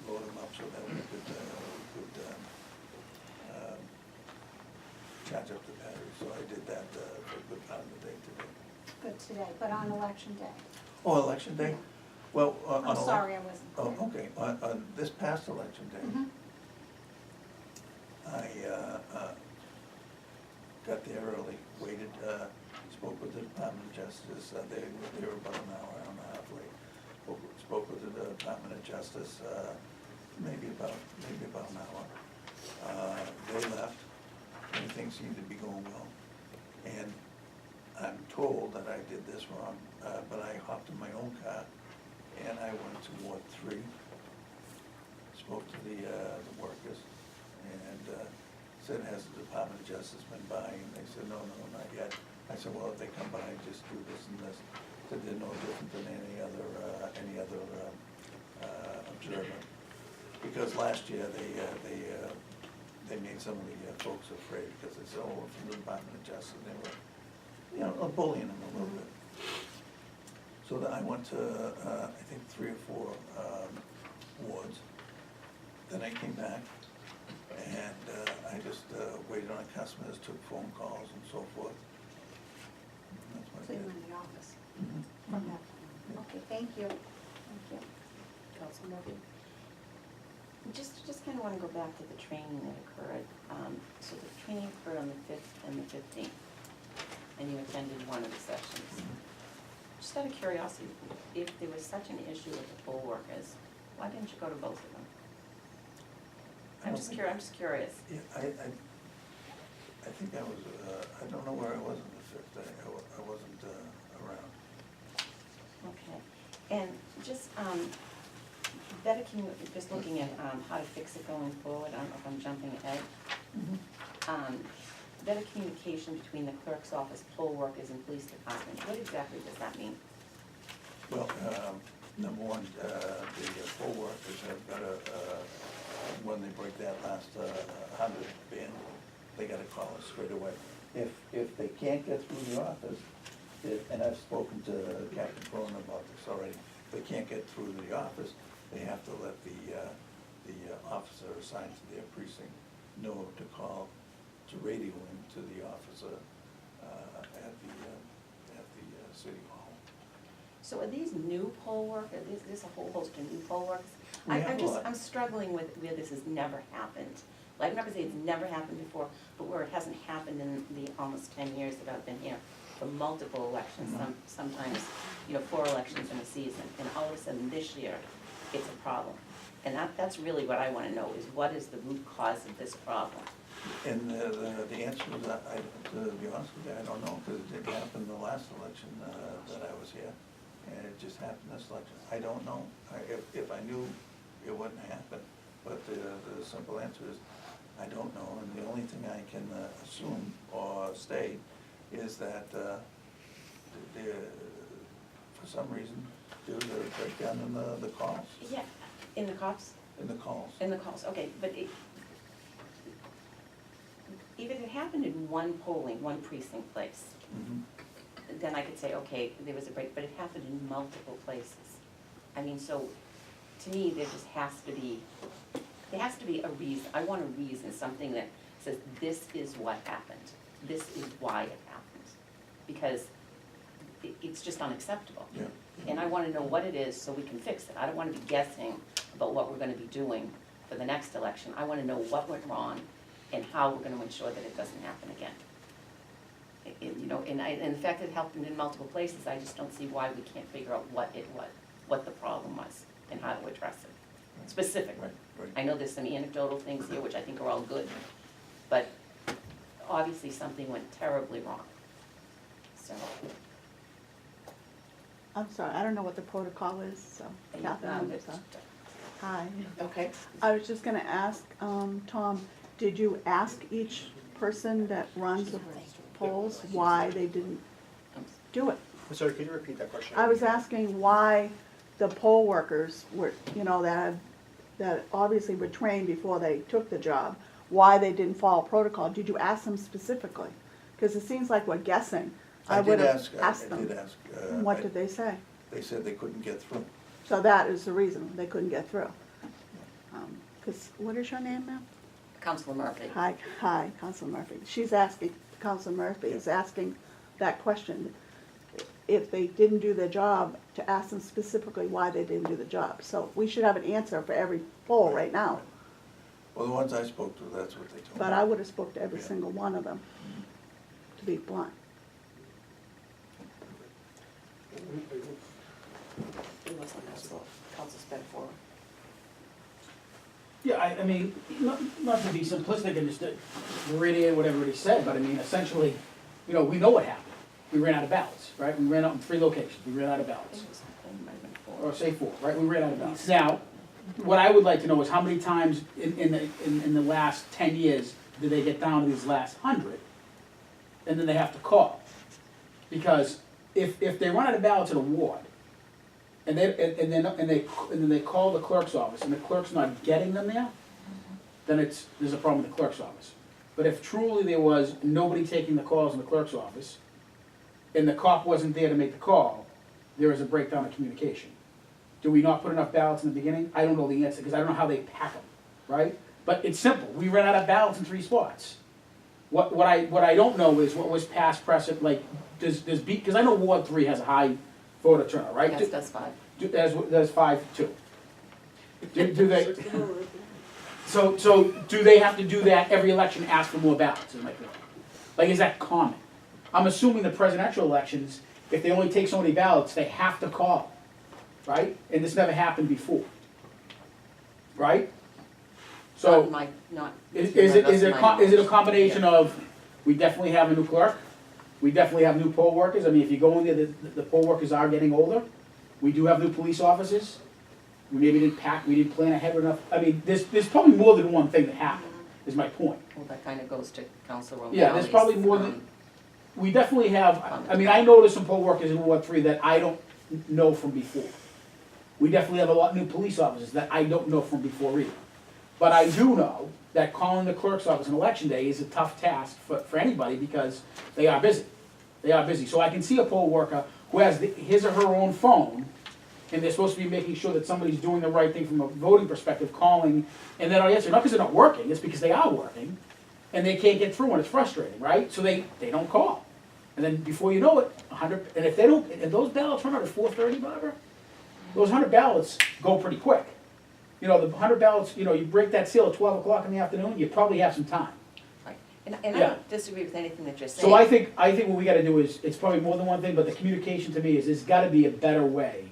load them up so that we could charge up the battery. So I did that for a good part of the day today. Good today, but on election day? Oh, election day? Well, I'm sorry, I wasn't clear. Oh, okay. On this past election day, Mhm. I got there early, waited, spoke with the Department of Justice. They were about an hour and a half late. Spoke with the Department of Justice, maybe about an hour. They left, everything seemed to be going well. And I'm told that I did this wrong, but I hopped in my own car and I went to Ward 3, spoke to the workers, and said, has the Department of Justice been by? And they said, no, not yet. I said, well, if they come by, just do this and this. Said they're no different than any other observer. Because last year they made some of the folks afraid because they said, oh, we're from the Department of Justice. And they were, you know, bullying them a little bit. So then I went to I think 3 or 4 wards. Then I came back and I just waited on customers, took phone calls and so forth. And that's what So I you did. were in the office Mhm. from that time. Okay, thank you. Thank you. Council Murphy? Just kind of want to go back to the training that occurred. So the training occurred on the 5th and the 15th, and you attended one of the sessions. Just out of curiosity, if there was such an issue with the poll workers, why didn't you go to both of them? I'm just curious. Yeah, I think I was, I don't know where I was on the 5th. I wasn't around. Okay, and just, better just looking at, how to fix it going forward, I don't know if I'm jumping ahead. Better communication between the clerk's office, poll workers, and police department, what exactly does that mean? Well, number one, the poll workers have got when they break that last 100 bin, they gotta call us straight away. If they can't get through the office, and I've spoken to Captain Cronin about this already, if they can't get through the office, they have to let the officer assigned to their precinct know to call, to radio in to the officer at the city hall. So are these new poll workers, there's a whole host of new poll workers? We have a lot. I'm struggling with where this has never happened. Like, I'm not gonna say it's never happened before, but where it hasn't happened in the almost 10 years that I've been here, for multiple elections, sometimes, 4 elections in a season, and all of a sudden this year, it's a problem. And that's really what I wanna know, is what is the root cause of this problem? And the answer is, to be honest with you, I don't know, because it didn't happen the last election that I was here, and it just happened this election. I don't know. If I knew, it wouldn't happen. But the simple answer is, I don't know, and the only thing I can assume or state is that for some reason, there was a breakdown in the calls. Yeah, in the cops? In the calls. In the calls, okay, but even if it happened in one precinct place, Mhm. then I could say, okay, there was a break, but it happened in multiple places. I mean, so, to me, there has to be a reason, I want a reason, something that says, this is what happened, this is why it happened, because it's just unacceptable. Yeah. And I wanna know what it is so we can fix it. I don't wanna be guessing about what we're gonna be doing for the next election. I wanna know what went wrong and how we're gonna ensure that it doesn't happen again. And the fact that it happened in multiple places, I just don't see why we can't figure out what the problem was and how to address it specifically. Right. I know there's some anecdotal things here, which I think are all good, but obviously something went terribly wrong. So, I'm sorry, I don't know what the protocol is, so Kathy, hi. Okay. I was just gonna ask, Tom, did you ask each person that runs the polls why they didn't do it? I'm sorry, could you repeat that question? I was asking why the poll workers were, that obviously were trained before they took the job, why they didn't follow protocol. Did you ask them specifically? Because it seems like we're guessing. I would have asked them. I did ask. What did they say? They said they couldn't get through. So that is the reason, they couldn't get through. Because, what is your name, ma'am? Councilor Murphy. Hi, Councilor Murphy. She's asking, Councilor Murphy is asking that question. If they didn't do their job, to ask them specifically why they didn't do the job. So we should have an answer for every poll right now. Well, the ones I spoke to, that's what they told me. But I would have spoke to every Yeah. single one of them, to be blunt. It wasn't council sped forward. Yeah, I mean, not to be simplistic and just to reiterate what everybody said, but I mean, essentially, we know what happened. We ran out of ballots, right? We ran out in 3 locations, we ran out of ballots. Or say 4, right? We ran out of ballots. Now, what I would like to know is how many times in the last 10 years did they get down to these last 100? And then they have to call. Because if they run out of ballots in a ward, and then they call the clerk's office, and the clerk's not getting them there, then there's a problem with the clerk's office. But if truly there was nobody taking the calls in the clerk's office, and the cop wasn't there to make the call, there is a breakdown of communication. Do we not put enough ballots in the beginning? I don't know the answer, because I don't know how they pack them, right? But it's simple, we ran out of ballots in 3 spots. What I don't know is what was past precedent, like, because I know Ward 3 has a high voter turnout, right? Yes, that's 5. There's 5 too. Do they, so do they have to do that every election, ask for more ballots, is my point? Like, is that common? I'm assuming the presidential elections, if they only take so many ballots, they have to call, right? And this never happened before, right? So, is it a combination of, we definitely have a new clerk, we definitely have new poll workers? I mean, if you go in there, the poll workers are getting older. We do have new police officers. we maybe didn't pack, we didn't plan ahead enough. I mean, there's probably more than one thing that happened, is my point. Well, that kind of goes to Council O'Malley's. Yeah, there's probably more than, we definitely have, I mean, I noticed some poll workers in Ward 3 that I don't know from before. We definitely have a lot of new police officers that I don't know from before either. But I do know that calling the clerk's office on election day is a tough task for anybody because they are busy. They are busy. So I can see a poll worker who has his or her own phone, and they're supposed to be making sure that somebody's doing the right thing from a voting perspective, calling, and they don't answer, not because they're not working, it's because they are working, and they can't get through and it's frustrating, right? So they don't call. And then before you know it, 100, and if they don't, and those ballots run out at 4:30, Barbara, those 100 ballots go pretty quick. You know, the 100 ballots, you know, you break that seal at 12 o'clock in the afternoon, you probably have some time. Right, and I Yeah. don't disagree with anything that you're saying. So I think what we gotta do is, it's probably more than one thing, but the communication to me is, there's gotta be a better way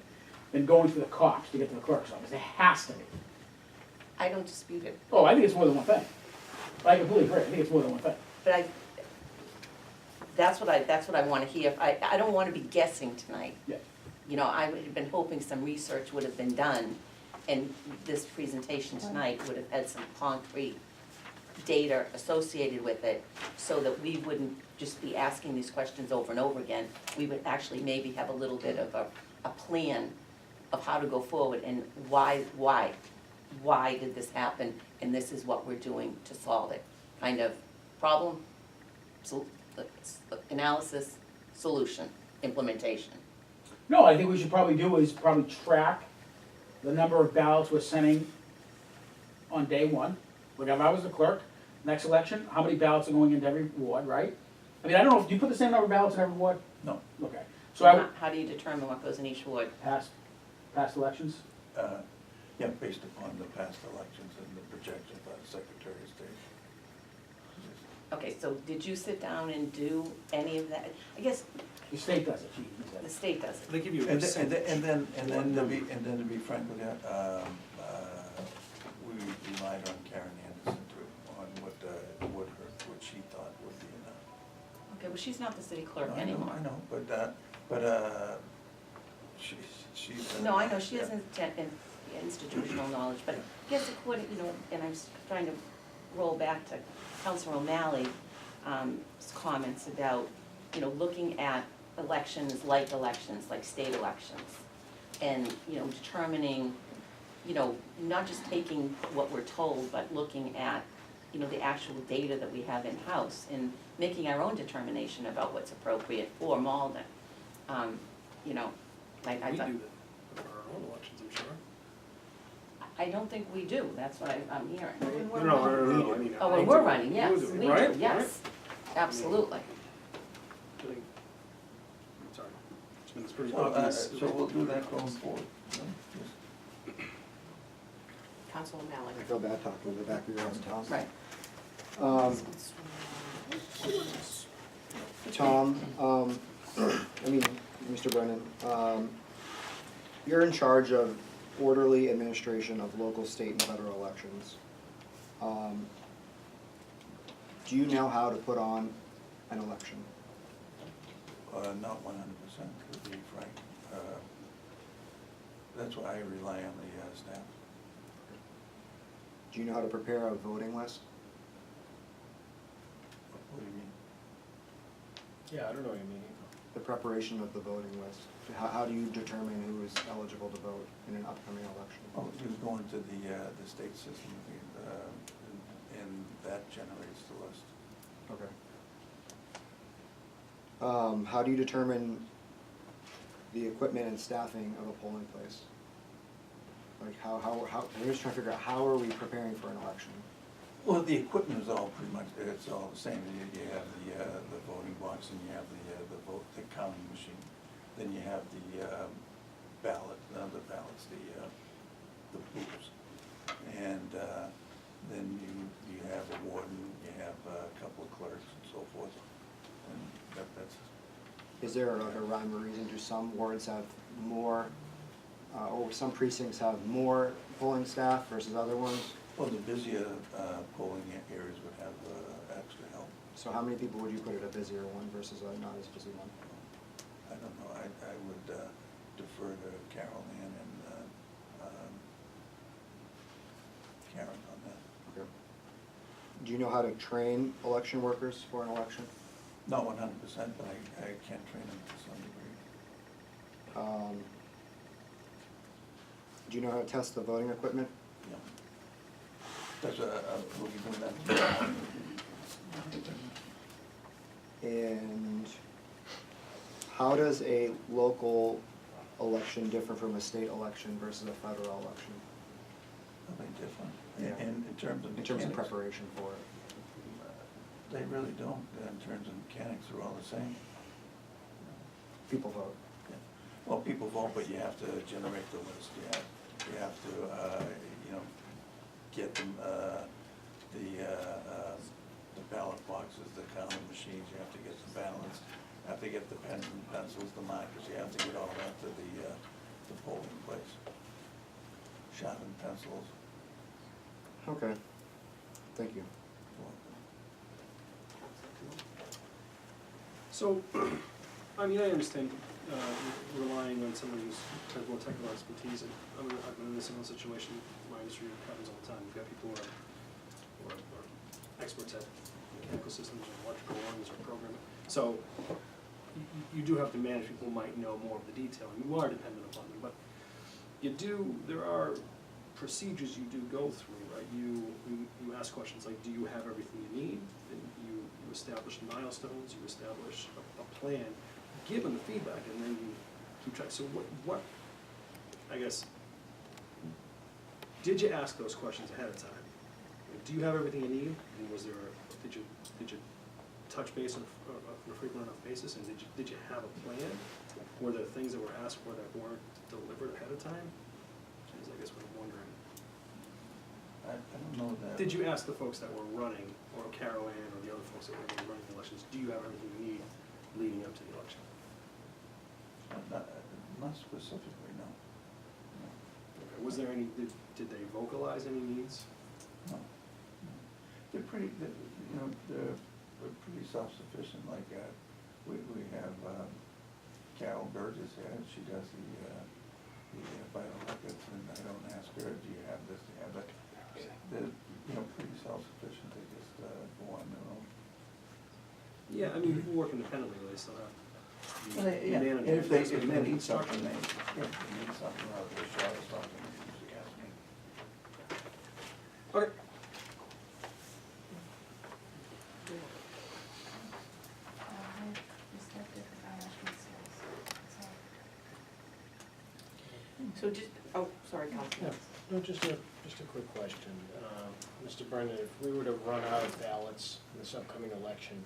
than going through the cops to get to the clerk's office. There has to be. I don't dispute it, Oh, I think it's more than one thing. I completely agree, I think it's more than one thing. but that's what I wanna hear. I don't wanna be guessing tonight. Yeah. You know, I would have been hoping some research would have been done, and this presentation tonight would have had some concrete data associated with it, so that we wouldn't just be asking these questions over and over again. We would actually maybe have a little bit of a plan of how to go forward, and why did this happen, and this is what we're doing to solve it. Kind of problem, analysis, solution, implementation. No, I think what we should probably do is probably track the number of ballots we're sending on day one. Like if I was the clerk, next election, how many ballots are going into every ward, right? I mean, I don't know, do you put the same number of ballots in every ward? No. Okay, so I would How do you determine what goes in each ward? past elections? Yeah, based upon the past elections and the projections by the Secretary of State. Okay, so did you sit down and do any of that? I guess The state does it, Chief. the state does it. They give you a And percentage. then to be frank with you, we relied on Karen Anderson too, on what she thought would be enough. Okay, well, she's not the city clerk No, I know, anymore. I know, but she's. No, I know, she has institutional knowledge, but I guess according, you know, and I'm trying to roll back to Councilor O'Malley's comments about, you know, looking at elections, like state elections, and, you know, determining, you know, not just taking what we're told, but looking at, you know, the actual data that we have in-house, and making our own determination about what's appropriate for Malden. You know, We I do thought, that for our own elections, I'm sure. I don't think we do, that's what I'm hearing. No, I mean. Oh, when we're running, yes, we do, we right? do, yes, absolutely. I think- Sorry, it's pretty So, obvious. so we'll do that going forward. you know, just- Council O'Malley. I feel bad talking to the back of your head, Tom. Right. Tom, I mean, Mr. Brennan, you're in charge of orderly administration of local, state, and federal elections. Do you know how to put on an election? Not 100%, to be frank. That's why I rely on the staff. Do you know how to prepare a voting list? What do you mean? Yeah, I don't know what you mean. The preparation of the voting list. How do you determine who is eligible to vote in an upcoming election? Oh, you go into the state system, and that generates the list. Okay. How do you determine the equipment and staffing of a polling place? Like how, I'm just trying to figure out, how are we preparing for an election? Well, the equipment is all pretty much, it's all the same. You have the voting box, and you have the counting machine. Then you have the ballots, the booths. And then you have a warden, you have a couple of clerks and so forth. And that's. Is there like a rhyme or reason? Do some wards have more, or some precincts have more polling staff versus other ones? Well, the busier polling areas would have extra help. So how many people would you put at a busier one versus a not as busy one? I don't know, I would defer to Carol Ann and do you know how to train election workers for an election? Not 100%, but I can train them to some degree. Do you know how to test the voting equipment? Yeah. That's we'll be doing that. And how does a local election differ from a state election versus a federal election? Nothing different. Yeah. And in terms of In terms of mechanics, preparation for it? they really don't. In terms of mechanics, they're all the same. People vote. Yeah. Well, people vote, but you have to generate the list. You have to, get them, the ballot boxes, the counting machines, you have to get the ballots, you have to get the pens and pencils, the markers, you have to get all that to the polling place. Sharpen pencils. Okay, thank you. So, I mean, I understand relying on someone who's more technical expertise, and I've been in a similar situation, my industry happens all the time. You've got people who are experts at mechanical systems or electrical ones or programming. So, you do have to manage people who might know more of the detail, and you are dependent upon them, but there are procedures you do go through, right? You ask questions like, do you have everything you need? And you establish milestones, you establish a plan, given the feedback, and then you keep track. So what, I guess, did you ask those questions ahead of time? Do you have everything you need? And did you touch base on a frequent enough basis? And did you have a plan? Were there things that were asked for that weren't delivered ahead of time? Is I guess what I'm wondering. I don't know that. Did you ask the folks that were running, or Carol Ann, or the other folks that were running the elections, do you have everything you need leading up to the election? Not specifically, no. Okay. Was there any, did they vocalize any needs? No. They're pretty, they're pretty self-sufficient, like, we have Carol Burgess here, she does the vital records, and I don't ask her, do you have this, do you have that? They're, pretty self-sufficient, they just go on their own. Yeah, I mean, people work independently, they still have. Yeah, and if they need something, they need something, or they're short or something, they usually ask me. Okay. So just, oh, sorry, Councilman. No, just a quick question. Mr. Brennan, if we were to run out of ballots in this upcoming election,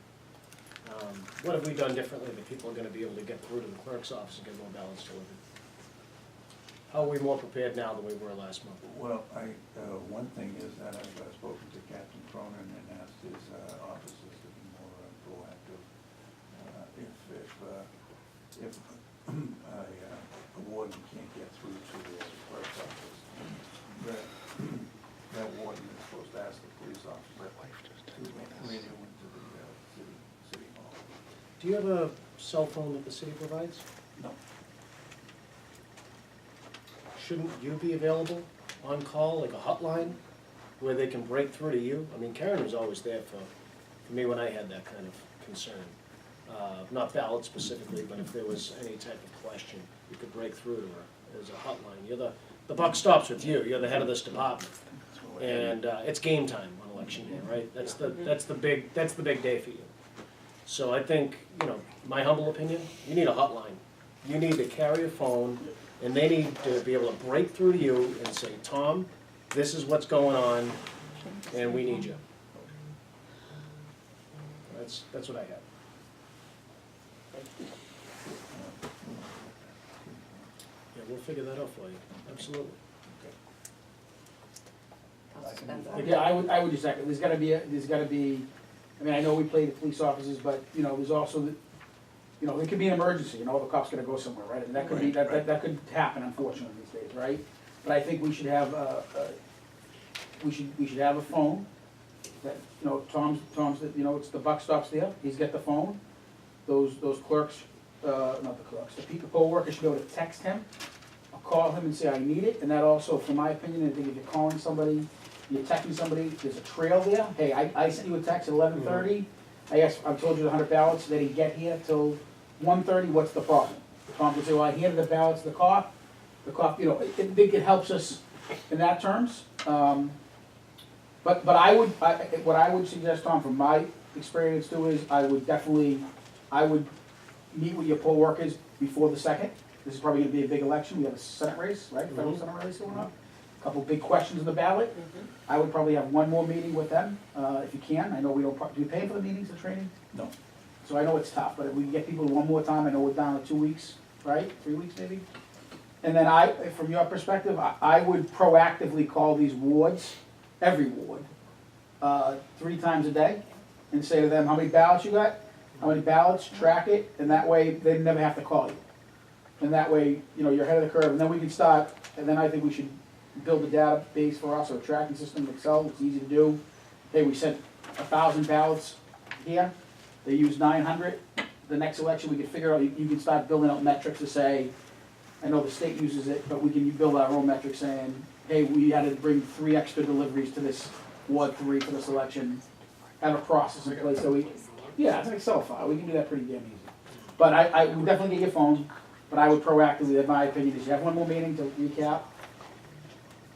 what have we done differently that people are gonna be able to get through to the clerk's office and get more ballots delivered? How are we more prepared now than we were last month? Well, one thing is that I've spoken to Captain Cronin and asked his officers to be more proactive. If a warden can't get through to the clerk's office, that warden is supposed to ask the police officer to radio into the city hall. Do you have a cell phone that the city provides? No. Shouldn't you be available on call, like a hotline, where they can break through to you? I mean, Karen was always there for me when I had that kind of concern. Not ballot specifically, but if there was any type of question, you could break through to her. There's a hotline. The buck stops with you. You're the head of this department. And it's game time on election day, right? That's the big day for you. So I think, my humble opinion, you need a hotline. You need to carry a phone, and they need to be able to break through to you and say, Tom, this is what's going on, and we need you. That's what I have. Yeah, we'll figure that out for you, absolutely. Councilman Spencer. Yeah, I would just echo, there's gotta be, I mean, I know we play the police officers, but, there's also, it could be an emergency, the cop's gonna go somewhere, right? And that could be, that could happen unfortunately these days, right? But I think we should have we should have a phone that, Tom's, it's the buck stops there, he's got the phone. Those clerks, not the clerks, the poll workers should be able to text him, or call him and say, I need it, and that also, from my opinion, I think if you're calling somebody you're texting somebody, there's a trail there, hey, I sent you a text at 11:30, I asked, I told you the 100 ballots, they didn't get here till 1:30, what's the problem? Tom would say, well, I handed the ballots to the cop, you know, I think it helps us in that terms. But what I would suggest, Tom, from my experience too, is I would meet with your poll workers before the second. This is probably gonna be a big election, we have a Senate race, right, federal Senate race going on. Couple big questions in the ballot. I would probably have one more meeting with them, if you can. I know we don't, do you pay for the meetings, the training? No. So I know it's tough, but if we can get people one more time, I know we're down to 2 weeks, right, 3 weeks maybe? And then from your perspective, I would proactively call these wards, every ward, 3 times a day, and say to them, how many ballots you got? How many ballots, track it, and that way, they never have to call you. And that way, you know, you're ahead of the curve, and then we can start, and then I think we should build a database for us, or a tracking system, Excel, it's easy to do. Hey, we sent 1,000 ballots here, they used 900, the next election, we can figure out, you can start building out metrics to say, I know the state uses it, but we can build our own metrics saying, hey, we had to bring 3 extra deliveries to this Ward 3 for this election, have a process in place, so yeah, it's an Excel file, we can do that pretty damn easy. But I would definitely get your phone, but I would proactively, in my opinion, is you have one more meeting to recap,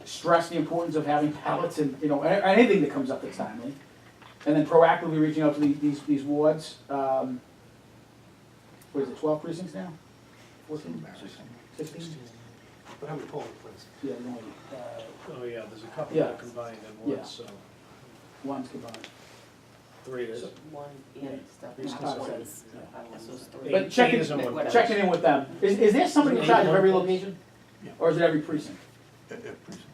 stress the importance of having ballots and, you know, anything that comes up that's timely, and then proactively reaching out to these wards. What is it, 12 precincts now? 14? 16? But how many polling places? Yeah, there's only, Oh, yeah, there's a couple Yeah. that are combined in Yeah. one, so one's combined. 3 is. One and stuff. These not two. ones. That's those three. But Eight checking, is in one place. checking in with them, is there somebody in charge of every location? Yeah. Or is it every precinct? Precinct.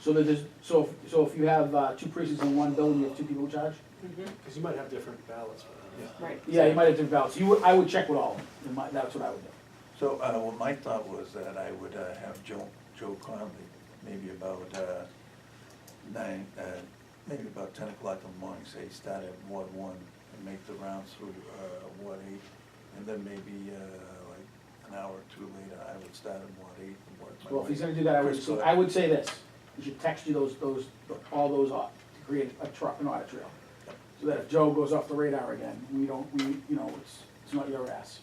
So that there's, so if you have 2 precincts in one building, you have 2 people in charge? Because you might have different ballots for that. Right. Yeah, you might have different ballots. I would check with all of them, that's what I would do. So, well, my thought was that I would have Joe Conley, maybe about 9, maybe about 10 o'clock in the morning, say, start at Ward 1 and make the rounds through Ward 8, and then maybe like an hour or 2 later, I would start at Ward 8 and work my Well, if way. he's gonna do that, I would say this, he should text you all those off, to create a audit trail. So that if Joe goes off the radar again, you know, it's not your ass,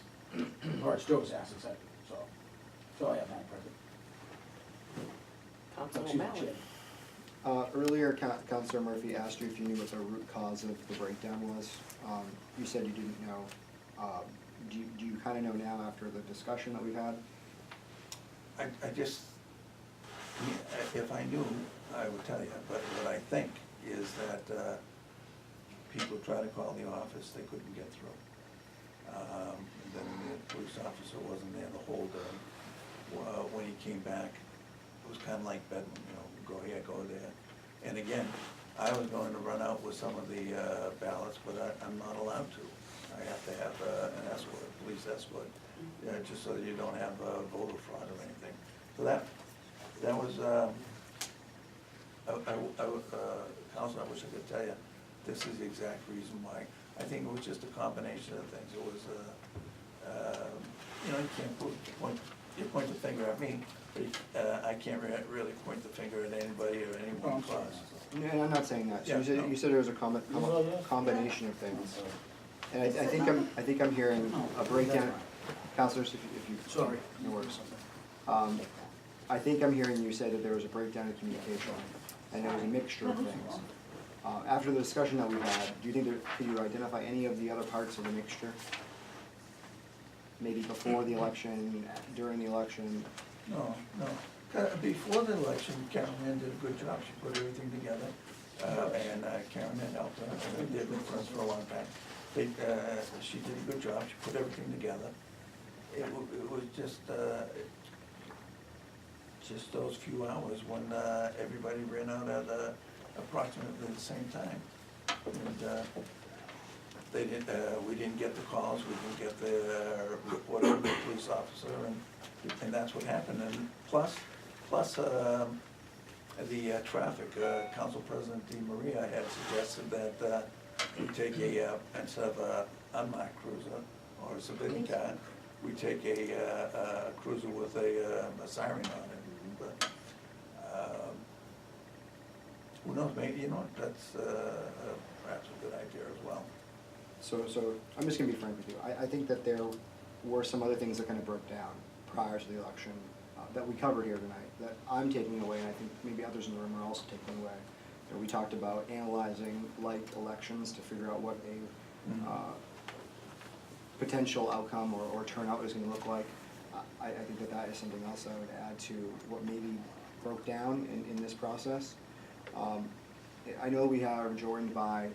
or it's Joe's ass, exactly, so I have, Madam President. Councilman Mallon. Earlier, Councilor Murphy asked you if you knew what the root cause of the breakdown was. You said you didn't know. Do you kind of know now after the discussion that we've had? I just, if I knew, I would tell you, but what I think is that people try to call the office, they couldn't get through. And then the police officer wasn't there the whole day. When he came back, it was kind of like Bedlam, you know, go here, go there. And again, I was going to run out with some of the ballots, but I'm not allowed to. I have to have an escort, a police escort, just so that you don't have voter fraud or anything. So that was, Council, I wish I could tell you, this is the exact reason why. I think it was just a combination of things. It was, you know, you can't point the finger at me, but I can't really point the finger at anybody or any one cause. No, I'm not saying that. So Yeah, you said, no. you said there was a combination of things. And I think I'm hearing a breakdown, councilors, if you. Sorry. No worries. I think I'm hearing you say that there was a breakdown in communication, and there was a mixture of things. After the discussion that we had, do you think could you identify any of the other parts of the mixture? Maybe before the election, during the election? No. Before the election, Karen Ann did a good job. She put everything together. And Karen Ann helped her. They've been friends for a long time. She did a good job. She put everything together. It was just those few hours when everybody ran out at approximately the same time. And we didn't get the calls, we didn't get the report of the police officer, and that's what happened. And plus the traffic, Council President DiMaria had suggested that we take instead of a unmarked cruiser or a civilian car, we take a cruiser with a siren on it. But who knows, maybe, you know, that's perhaps a good idea as well. So I'm just gonna be frank with you. I think that there were some other things that kind of broke down prior to the election that we covered here tonight, that I'm taking away, and I think maybe others in the room are also taking away. You know, we talked about analyzing like elections to figure out what a potential outcome or turnout is gonna look like. I think that that is something else I would add to what maybe broke down in this process. I know we are joined by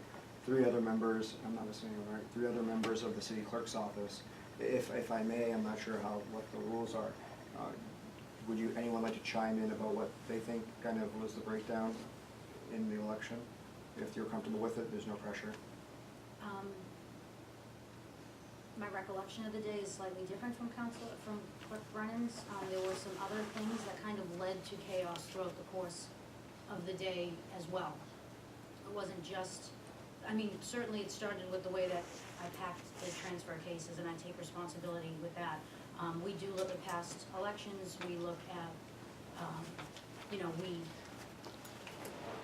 3 other members, I'm not missing anyone, right? 3 other members of the city clerk's office. If I may, I'm not sure what the rules are. Would anyone like to chime in about what they think kind of was the breakdown in the election? If you're comfortable with it, there's no pressure. My recollection of the day is slightly different from Clerk Brennan's. There were some other things that kind of led to chaos throughout the course of the day as well. It wasn't just, I mean, certainly it started with the way that I packed the transfer cases, and I take responsibility with that. We do look at past elections, we look at, you know,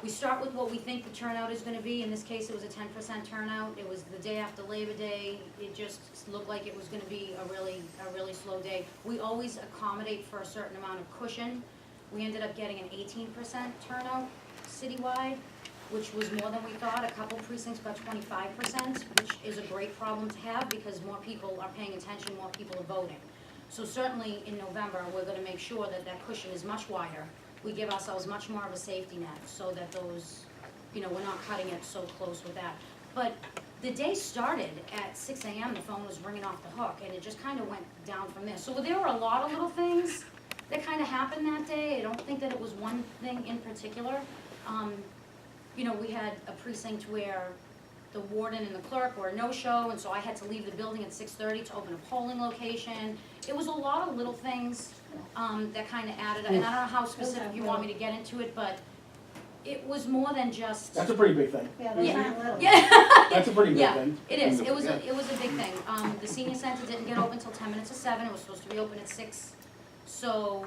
we start with what we think the turnout is gonna be. In this case, it was a 10% turnout. It was the day after Labor Day. It just looked like it was gonna be a really slow day. We always accommodate for a certain amount of cushion. We ended up getting an 18% turnout citywide, which was more than we thought. A couple precincts got 25%, which is a great problem to have because more people are paying attention, more people are voting. So certainly in November, we're gonna make sure that that cushion is much wider. We give ourselves much more of a safety net so that those, you know, we're not cutting it so close with that. But the day started at 6 a.m., the phone was ringing off the hook, and it just kind of went down from there. So there were a lot of little things that kind of happened that day. I don't think that it was one thing in particular. You know, we had a precinct where the warden and the clerk were a no-show, and so I had to leave the building at 6:30 to open a polling location. It was a lot of little things that kind of added up, and I don't know how specific you want me to get into it, but it was more than just. That's a pretty big thing. Yeah, those Yeah. aren't little. Yeah. That's a pretty big Yeah, thing. it is. It was a big thing. The senior center didn't get open until 10 minutes to 7. It was supposed to be open at 6. So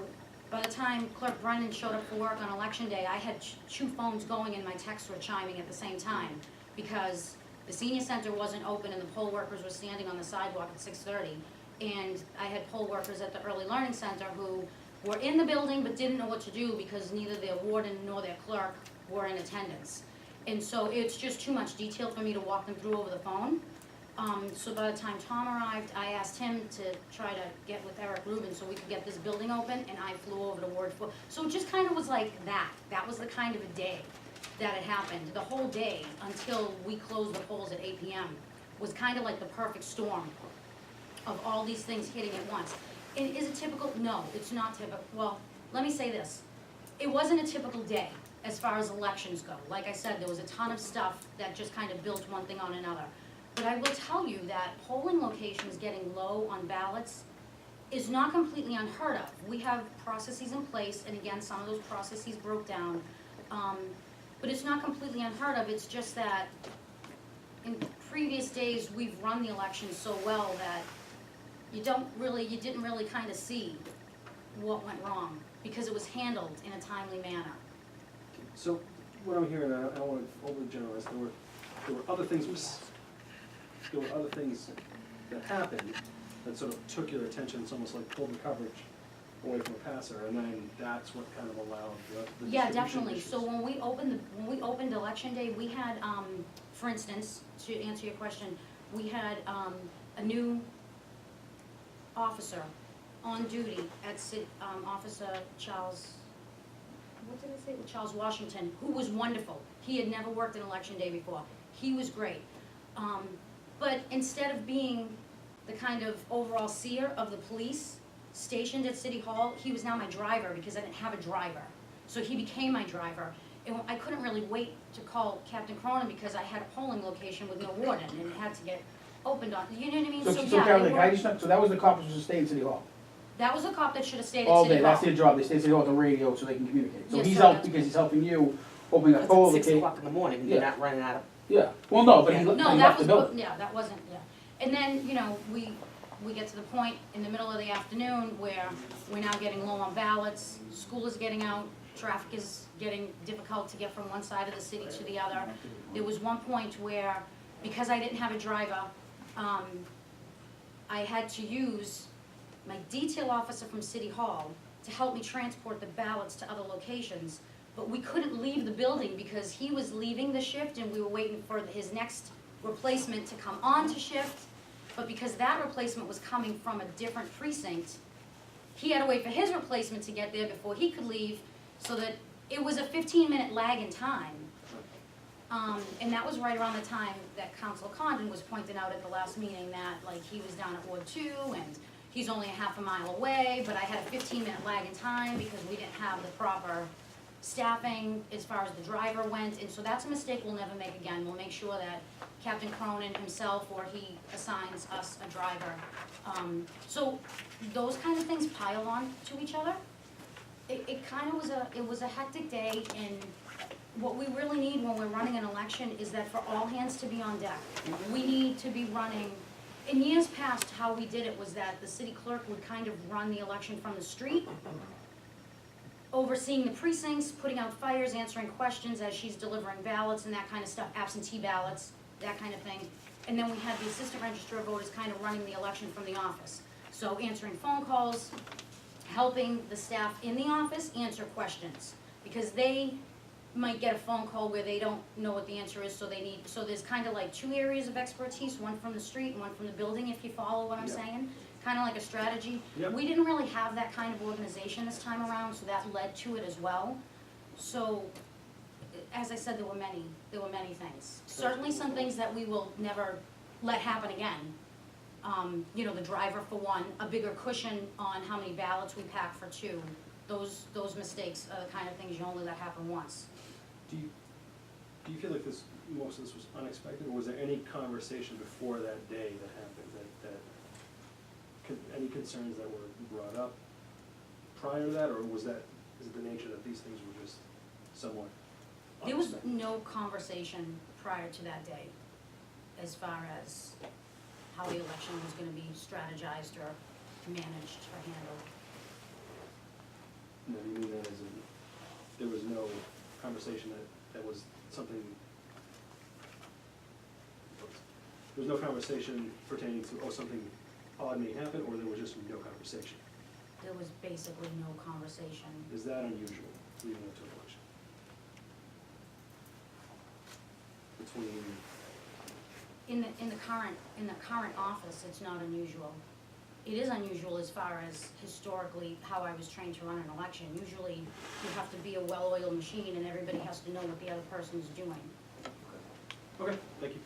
by the time Clerk Brennan showed up for work on election day, I had 2 phones going and my texts were chiming at the same time because the senior center wasn't open and the poll workers were standing on the sidewalk at 6:30. And I had poll workers at the early learning center who were in the building but didn't know what to do because neither their warden nor their clerk were in attendance. And so it's just too much detail for me to walk them through over the phone. So by the time Tom arrived, I asked him to try to get with Eric Rubin so we could get this building open, and I flew over to Ward 4. So it just kind of was like that. That was the kind of a day that it happened. The whole day until we closed the polls at 8 p.m. was kind of like the perfect storm of all these things hitting at once. And is it typical? No, it's not typical. Well, let me say this. It wasn't a typical day as far as elections go. Like I said, there was a ton of stuff that just kind of built one thing on another. But I will tell you that polling locations getting low on ballots is not completely unheard of. We have processes in place, and again, some of those processes broke down. But it's not completely unheard of. It's just that in previous days, we've run the election so well that you didn't really kind of see what went wrong because it was handled in a timely manner. So what I'm hearing, I don't want to overly generalize, there were other things that happened that sort of took your attention. It's almost like pulled the coverage away from a passer, and then that's what kind of allowed the Yeah, distribution definitely. issues. So when we opened election day, we had, for instance, to answer your question, we had a new officer on duty at Officer Charles, what did I say? Charles Washington, who was wonderful. He had never worked an election day before. He was great. But instead of being the kind of overall seer of the police stationed at City Hall, he was now my driver because I didn't have a driver. So he became my driver. And I couldn't really wait to call Captain Cronin because I had a polling location with no warden and it had to get opened on, you know what I mean? So Yeah, Carolyn, they can I were- just, so that was the cop who should stay in City Hall? that was a cop that should have stayed at All City day, Hall. that's their job, they stay in City Hall with the radio so they can communicate. So Yes, he's sir, out that's- because he's helping you, opening a It's poll at 6 location. o'clock in the morning, you're Yeah. not running out of. Yeah, well, no, but Yeah. he No, left that the was, building. yeah, that wasn't, yeah. And then, you know, we get to the point in the middle of the afternoon where we're now getting low on ballots, school is getting out, traffic is getting difficult to get from one side of the city to the other. There was one point where, because I didn't have a driver, I had to use my detail officer from City Hall to help me transport the ballots to other locations. But we couldn't leave the building because he was leaving the shift and we were waiting for his next replacement to come on to shift. But because that replacement was coming from a different precinct, he had to wait for his replacement to get there before he could leave, so that it was a 15-minute lag in time. And that was right around the time that Council Condon was pointing out at the last meeting that, like, he was down at Ward 2 and he's only a half a mile away, but I had a 15-minute lag in time because we didn't have the proper staffing as far as the driver went, and so that's a mistake we'll never make again. We'll make sure that Captain Cronin himself, or he assigns us a driver. So those kind of things pile on to each other. It kind of was a hectic day, and what we really need when we're running an election is that for all hands to be on deck. We need to be running, in years past, how we did it was that the city clerk would kind of run the election from the street, overseeing the precincts, putting out fires, answering questions as she's delivering ballots and that kind of stuff, absentee ballots, that kind of thing. And then we had the assistant register of voters kind of running the election from the office. So answering phone calls, helping the staff in the office answer questions, because they might get a phone call where they don't know what the answer is, so there's kind of like two areas of expertise, one from the street and one from the building, if you follow what I'm saying. Kind of like a strategy. Yep. We didn't really have that kind of organization this time around, so that led to it as well. So, as I said, there were many things. Certainly some things that we will never let happen again. You know, the driver for one, a bigger cushion on how many ballots we pack for two. Those mistakes are the kind of things you only let happen once. Do you feel like most of this was unexpected, or was there any conversation before that day that happened, any concerns that were brought up prior to that, or is it the nature that these things were just somewhat There was unexpected? no conversation prior to that day as far as how the election was gonna be strategized or managed or handled. No, you mean that as in, there was no conversation that was something, there was no conversation pertaining to, something odd may happen, or there was just no conversation? There was basically no conversation. Is that unusual, leading up to an election? Between, In the current office, it's not unusual. It is unusual as far as historically how I was trained to run an election. Usually you have to be a well-oiled machine and everybody has to know what the other person's doing. okay, thank you.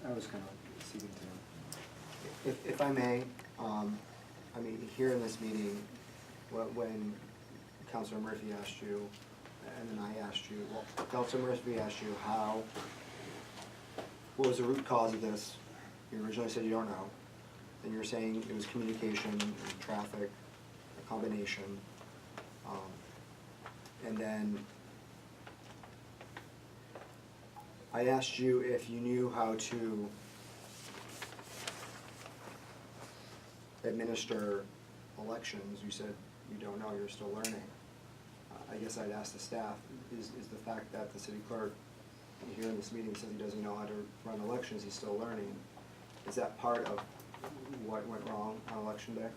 I was kind of ceding to him. If I may, I mean, here in this meeting, when Councilor Murphy asked you, and then I asked you, well, Councilor Murphy asked you what was the root cause of this? You originally said you don't know. Then you were saying it was communication and traffic, a combination. And then I asked you if you knew how to administer elections. You said you don't know, you're still learning. I guess I'd ask the staff, is the fact that the city clerk here in this meeting says he doesn't know how to run elections, he's still learning, is that part of what went wrong on election day?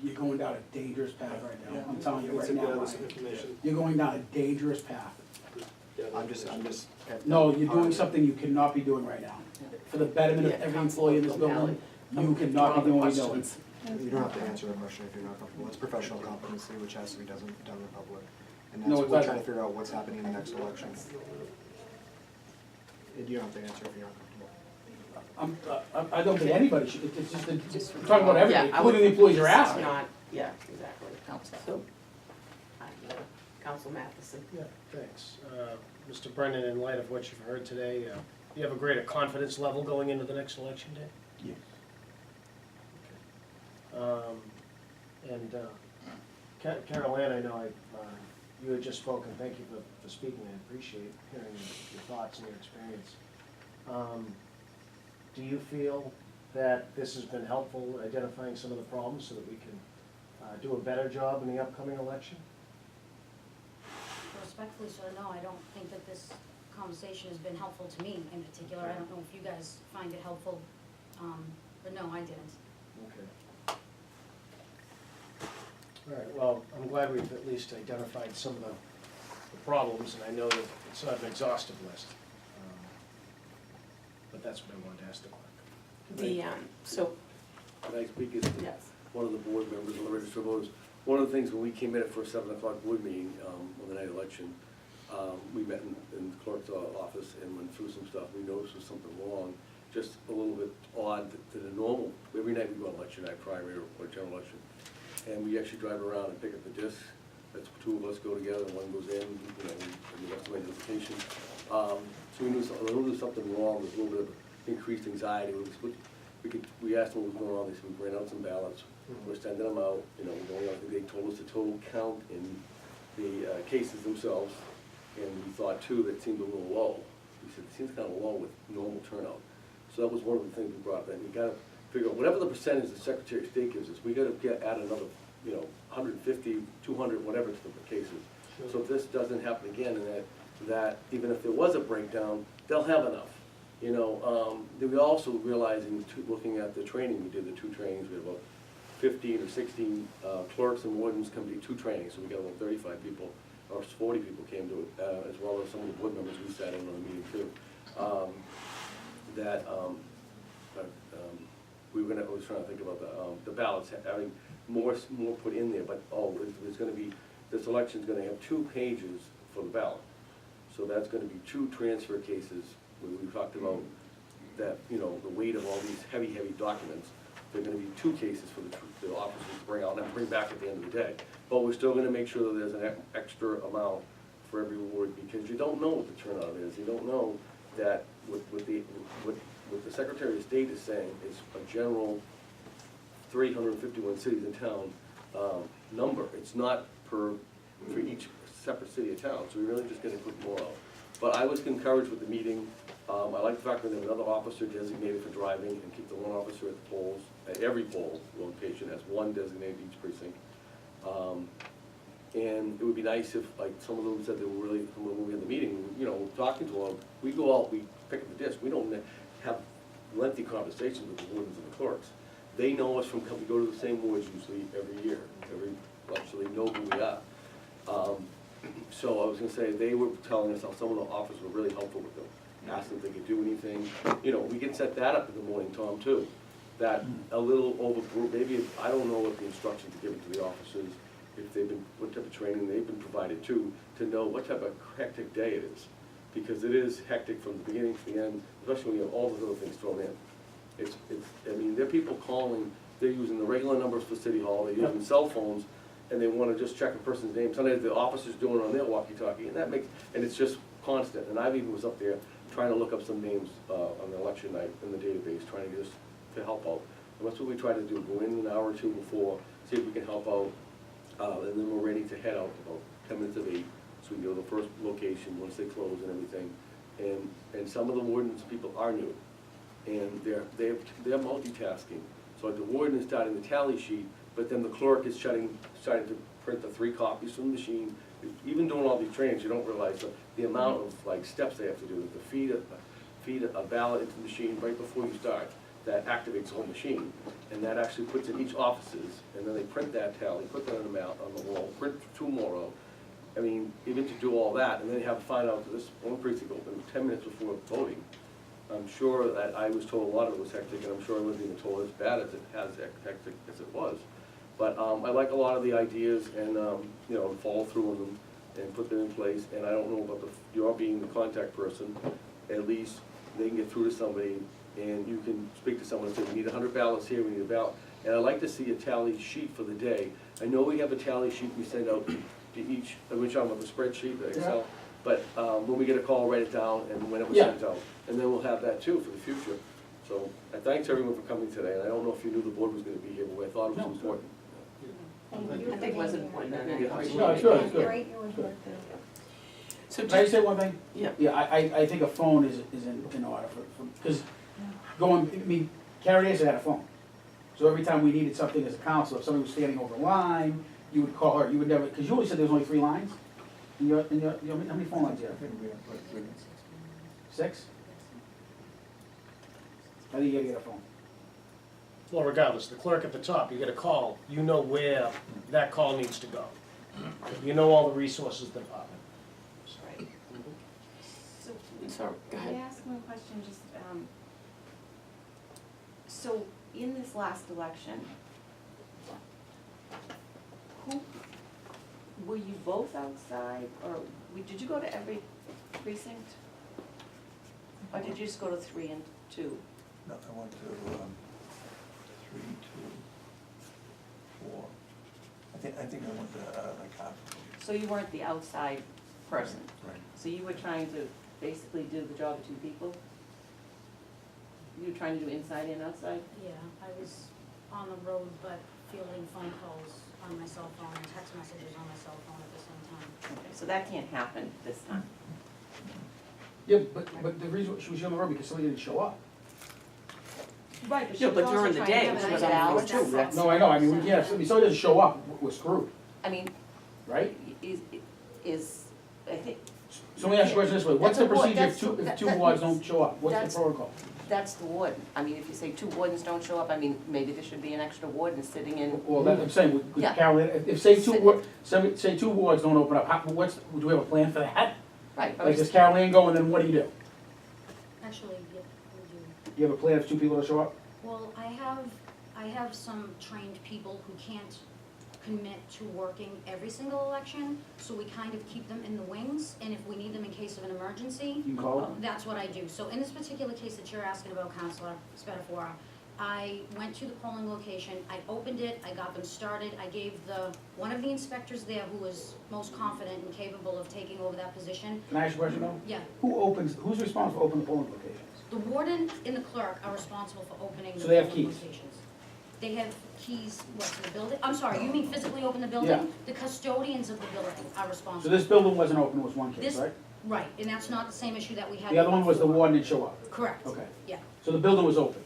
You're going down a dangerous path right now, I'm telling you Let's right now, gather some Ryan. information. You're going down a dangerous path. I'm just. No, you're doing something you cannot be doing right now. For the betterment of every employee in this building, you cannot be doing what you're doing. You don't have to answer the question if you're not comfortable. It's professional competency, which has to be done in public. And No, that's, it's we're not. trying to figure out what's happening in the next election. You don't have to answer if you're not comfortable. I don't think anybody should, it's just, we're talking about everybody, Yeah, I would- including the employees you're it's asking. not, yeah, exactly. So, Council Matheson. Yeah, thanks. Mr. Brennan, in light of what you've heard today, you have a greater confidence level going into the next election day? Yes. And Carol Ann, I know you had just spoken, thank you for speaking, I appreciate hearing your thoughts and your experience. Do you feel that this has been helpful identifying some of the problems so that we can do a better job in the upcoming election? Respectfully, sir, no, I don't think that this conversation has been helpful to me in particular. I don't know if you guys find it helpful, but no, I didn't. Okay. All right, well, I'm glad we've at least identified some of the problems, and I know that it's not an exhaustive list. But that's what I wanted to ask the clerk. So, Can I speak as yes, one of the board members on the register of voters? One of the things when we came in for a 7 o'clock board meeting on the night election, we met in the clerk's office and went through some stuff. We noticed there was something wrong, just a little bit odd to the normal. Every night we go on election night, primary or general election. And we actually drive around and pick up the discs. That's two of us go together, and one goes in, you know, and the rest of my notification. So we knew there was something wrong, there was a little bit of increased anxiety. We asked them what was going on, they said we ran out some ballots, we're sending them out, you know, they told us the total count in the cases themselves, and we thought too, that seemed a little low. We said, it seems kind of low with normal turnout. So that was one of the things we brought up, and we gotta figure out, whatever the percentage the Secretary of State gives us, we gotta add another, 150, 200, whatever to the cases. Sure. So if this doesn't happen again, and that even if there was a breakdown, they'll have enough. Then we also realizing, looking at the training, we did the 2 trainings, we had about 15 or 16 clerks and wardens come to 2 trainings, so we got about 35 people, or 40 people came to it, as well as some of the board members we sat in on the meeting too. I was trying to think about the ballots, having more put in there, but there's gonna be, this election's gonna have 2 pages for the ballot. So that's gonna be 2 transfer cases, we talked about that, the weight of all these heavy documents. They're gonna be 2 cases for the officers to bring out and bring back at the end of the day. But we're still gonna make sure that there's an extra amount for every ward, because you don't know what the turnout is. You don't know that what the Secretary of State is saying is a general 351 cities and town number. It's not for each separate city or town, so we're really just gonna put more out. But I was encouraged with the meeting. I like the fact that we have another officer designated for driving and keep the 1 officer at the polls. At every poll location has 1 designated each precinct. And it would be nice if, like, some of them said they were really, when we had the meeting, talking to them, we go out, we pick up the disc. We don't have lengthy conversations with the wardens and the clerks. They know us we go to the same wards usually every year, so they know who we are. So I was gonna say, they were telling us how some of the officers were really helpful with them, asked them if they could do anything. We can set that up in the morning, Tom, too. That a little over, maybe, I don't know what the instructions are given to the officers, what type of training they've been provided to know what type of hectic day it is. Because it is hectic from the beginning to the end, especially when you have all those other things thrown in. There are people calling, they're using the regular numbers for City Hall, they're using cell phones, and they wanna just check a person's name. Sometimes the officer's doing it on their walkie-talkie, and it's just constant. And I even was up there trying to look up some names on the election night in the database, trying to help out. And that's what we try to do, go in an hour or 2 before, see if we can help out, and then we're ready to head out about 10 minutes of 8, so we can go to the first location once they close and everything. And some of the wardens people are new, and they're multitasking. So like the warden is starting the tally sheet, but then the clerk is starting to print the 3 copies from the machine. Even doing all these trainings, you don't realize the amount of steps they have to do, to feed a ballot into the machine right before you start. That activates the whole machine, and that actually puts in each office's, and then they print that tally, put that on the wall, print 2 more out. Even to do all that, and then you have to find out that this one precinct opened 10 minutes before voting. I'm sure that I was told a lot of it was hectic, and I'm sure I wasn't even told as bad as hectic as it was. But I like a lot of the ideas and, follow through on them and put them in place. And I don't know about your being the contact person, at least they can get through to somebody and you can speak to someone and say, we need 100 ballots here, we need a ballot. And I'd like to see a tally sheet for the day. I know we have a tally sheet we send out to each, we're talking about the spreadsheet, the Excel. Yeah. But when we get a call, write it down and when it was sent out. And then we'll have that too for the future. So thanks everyone for coming today. And I don't know if you knew the board was gonna be here, but I thought it was important. Thank you. I think it was important, and I Yeah. appreciate No, it. it's good, it's good. Great, it was good. So Can I just, say one thing? yeah, Yeah, I think a phone is in order because Carrie Hayes had a phone. So every time we needed something as a council, if somebody was standing over a line, you would call her, you would never, because you always said there was only 3 lines? In your, how many phone lines do you I have? think we have like 3. 6? How do you get a phone? Well, regardless, the clerk at the top, you get a call, you know where that call needs to go. You know all the resources the department. Right. So, sorry, go Can I ahead. ask one question, just, so in this last election, who, were you both outside, or did you go to every precinct? Or did you just go to 3 and 2? No, I went to 3, 2, 4. I think I went to like half. So you weren't the outside person? Right. So you were trying to basically do the job of 2 people? You were trying to do inside and outside? Yeah, I was on the road, but fielding phone calls on my cell phone and text messages on my cell phone at the same time. Okay, so that can't happen this time. Yeah, but the reason she was on the road because somebody didn't show up. Right, but Yeah, but during the day, it was she was on on the the floor road too, that's. No, I know, I mean, yeah, if somebody doesn't show up, we're screwed, I mean, right? is, I think, So let me ask you a question this way, what's the That's a ward- procedure if that's- 2 that- wards don't show up? What's that's- the protocol? that's the warden. I mean, if you say 2 wardens don't show up, I mean, maybe there should be an extra warden sitting in. Well, that, I'm saying, would Yeah. Carolyn, if say 2 wards don't open up, do we have a plan for that? Right, but Like, does Caroline go, and then what do you do? Actually, yeah, we do. Do you have a plan if 2 people don't show up? Well, I have some trained people who can't commit to working every single election, so we kind of keep them in the wings, and if we need them in case of an emergency, You can call them? that's what I do. So in this particular case that you're asking about, Counselor Spatafora, I went to the polling location, I opened it, I got them started, I gave one of the inspectors there who was most confident and capable of taking over that position. Can I ask you a question though? Yeah, Who's responsible for opening the polling locations? the warden and the clerk are responsible for opening the So they have polling keys? locations. They have keys, what, to the building? I'm sorry, you mean physically open the building? Yeah. The custodians of the building are So responsible. this building wasn't open, it was one case, This- right? Right, and that's not the same issue that we had. The other one was the before. warden didn't show up. Correct. Okay. Yeah. So the building was open.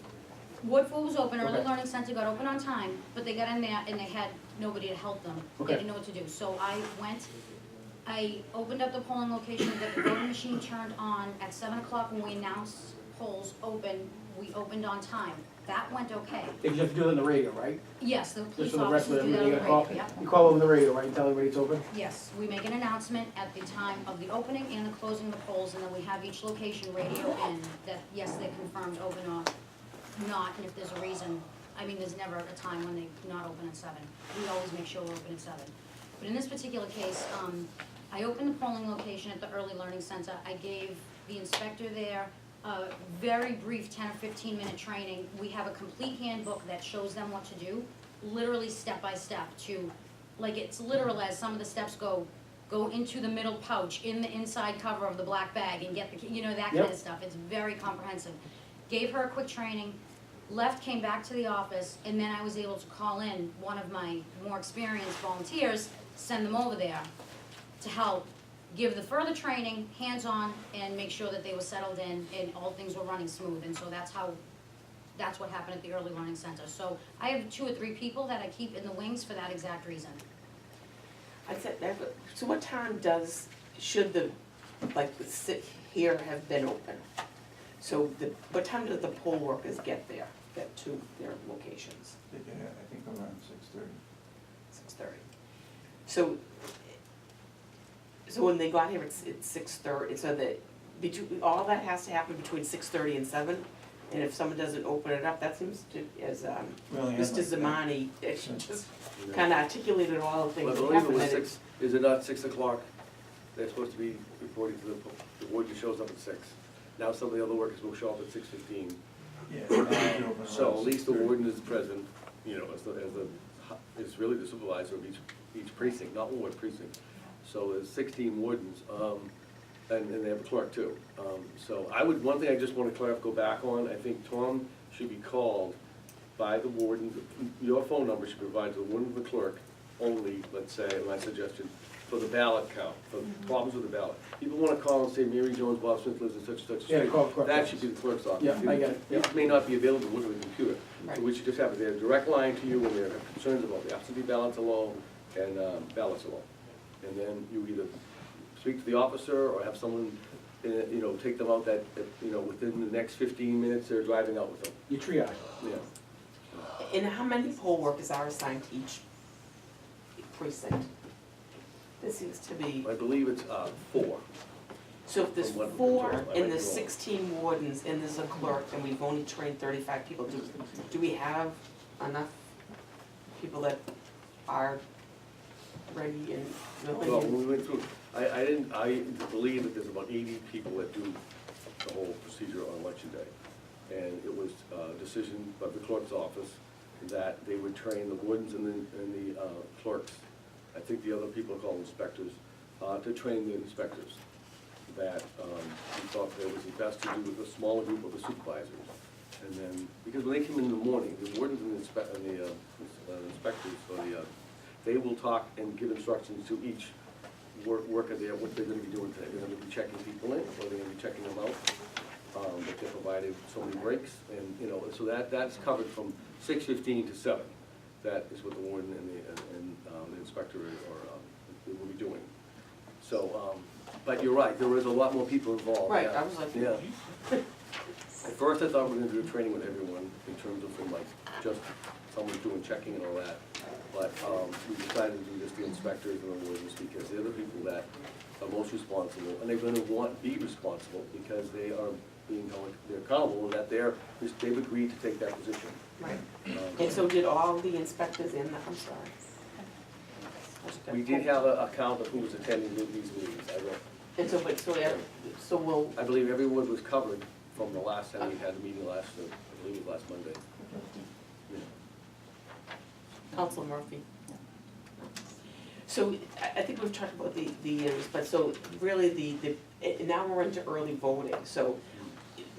Ward 4 was open, early Okay. learning center got open on time, but they got in there and they had nobody to help them. Okay. They didn't know what to do. So I opened up the polling location, got the voting machine turned on. At 7 o'clock when we announced polls open, we opened on time. That went okay. If you have to do it on the radio, right? Yes, the police Just for the rest officers of do that everybody, on you the gotta radio, call, yeah. you call over the radio, right, and tell everybody it's open? Yes, we make an announcement at the time of the opening and the closing of the polls, and then we have each location radio in that, yes, they're confirmed open or not, and if there's a reason, I mean, there's never a time when they're not open at 7. We always make sure we're open at 7. But in this particular case, I opened the polling location at the early learning center. I gave the inspector there a very brief 10 or 15-minute training. We have a complete handbook that shows them what to do, literally step by step to, like, it's literal as some of the steps go into the middle pouch, in the inside cover of the black bag and get the, that kind Yep. of stuff. It's very comprehensive. Gave her a quick training, left, came back to the office, and then I was able to call in one of my more experienced volunteers, send them over there to help give the further training, hands-on, and make sure that they were settled in and all things were running smooth. And so that's what happened at the early learning center. So I have 2 or 3 people that I keep in the wings for that exact reason. So what time should sit here have been open? So what time do the poll workers get there to their locations? Yeah, I think around 6:30. 6:30. So when they got here, it's 6:30, so all that has to happen between 6:30 and 7? And if someone doesn't open it up, that seems to, as We only had Mr. like Zamani just kind of articulated all the things Well, I that believe it happened. was that 6, is it not 6 o'clock? They're supposed to be reporting to the warden shows up at 6. Now some of the other workers will show up at 6:15. Yeah. it's usually open So around at least the 6:30. warden is present, is really the supervisor of each precinct, not ward precinct. So there's 16 wardens, and they have a clerk too. So one thing I just want to go back on, I think Tom should be called by the warden. Your phone number should be provided to the warden and the clerk, only, let's say, my suggestion, for the ballot count, for problems with the ballot. People wanna call and say, Mary Jones, Bob Smith lives in such and such a Yeah, street. call the clerk's That office. should be the clerk's office. Yeah, I get it, yeah. It may not be available to look at the computer. So Right. we should just have a direct line to you when they have concerns about the absentee ballots alone and ballots alone. And then you either speak to the officer or have someone, you know, take them out you know, within the next 15 minutes, they're driving out with them. You triage. Yeah. And how many poll workers are assigned to each precinct? This seems to be, I believe it's 4. so if there's From what- 4 I and might there's be wrong. 16 wardens and there's a clerk and we've only trained 35 people, do we have enough people that are ready and Well, willing? when we went through, I believe that there's about 80 people that do the whole procedure on election day. And it was a decision by the clerk's office that they would train the wardens and the clerks, I think the other people are called inspectors, to train the inspectors. That we thought that it was best to do with a smaller group of the supervisors. And then, because when they come in the morning, the wardens and the inspectors, they will talk and give instructions to each worker there, what they're gonna be doing today. They're gonna be checking people in, or they're gonna be checking them out. But they're provided so many breaks, and, you know, so that's covered from 6:15 to 7. That is what the warden and the inspector will be doing. So, but you're right, there is a lot more people involved. Right, yeah. I was like, Yeah. At first, I thought we were gonna do a training with everyone in terms of from like just someone doing checking and all that. But we decided to do just the inspectors and the wardens because they're the people that are most responsible, and they're gonna be responsible because they are being held, they're accountable, and that they've agreed to take that position. right. And so did all the inspectors in the, I'm sorry. We did have a count of who was attending these meetings. And so, so we'll, I believe everyone was covered from the last time we had the meeting I believe it was last Monday. Yeah. Council Murphy. So I think we've talked about the years, but so really now we're into early voting, so,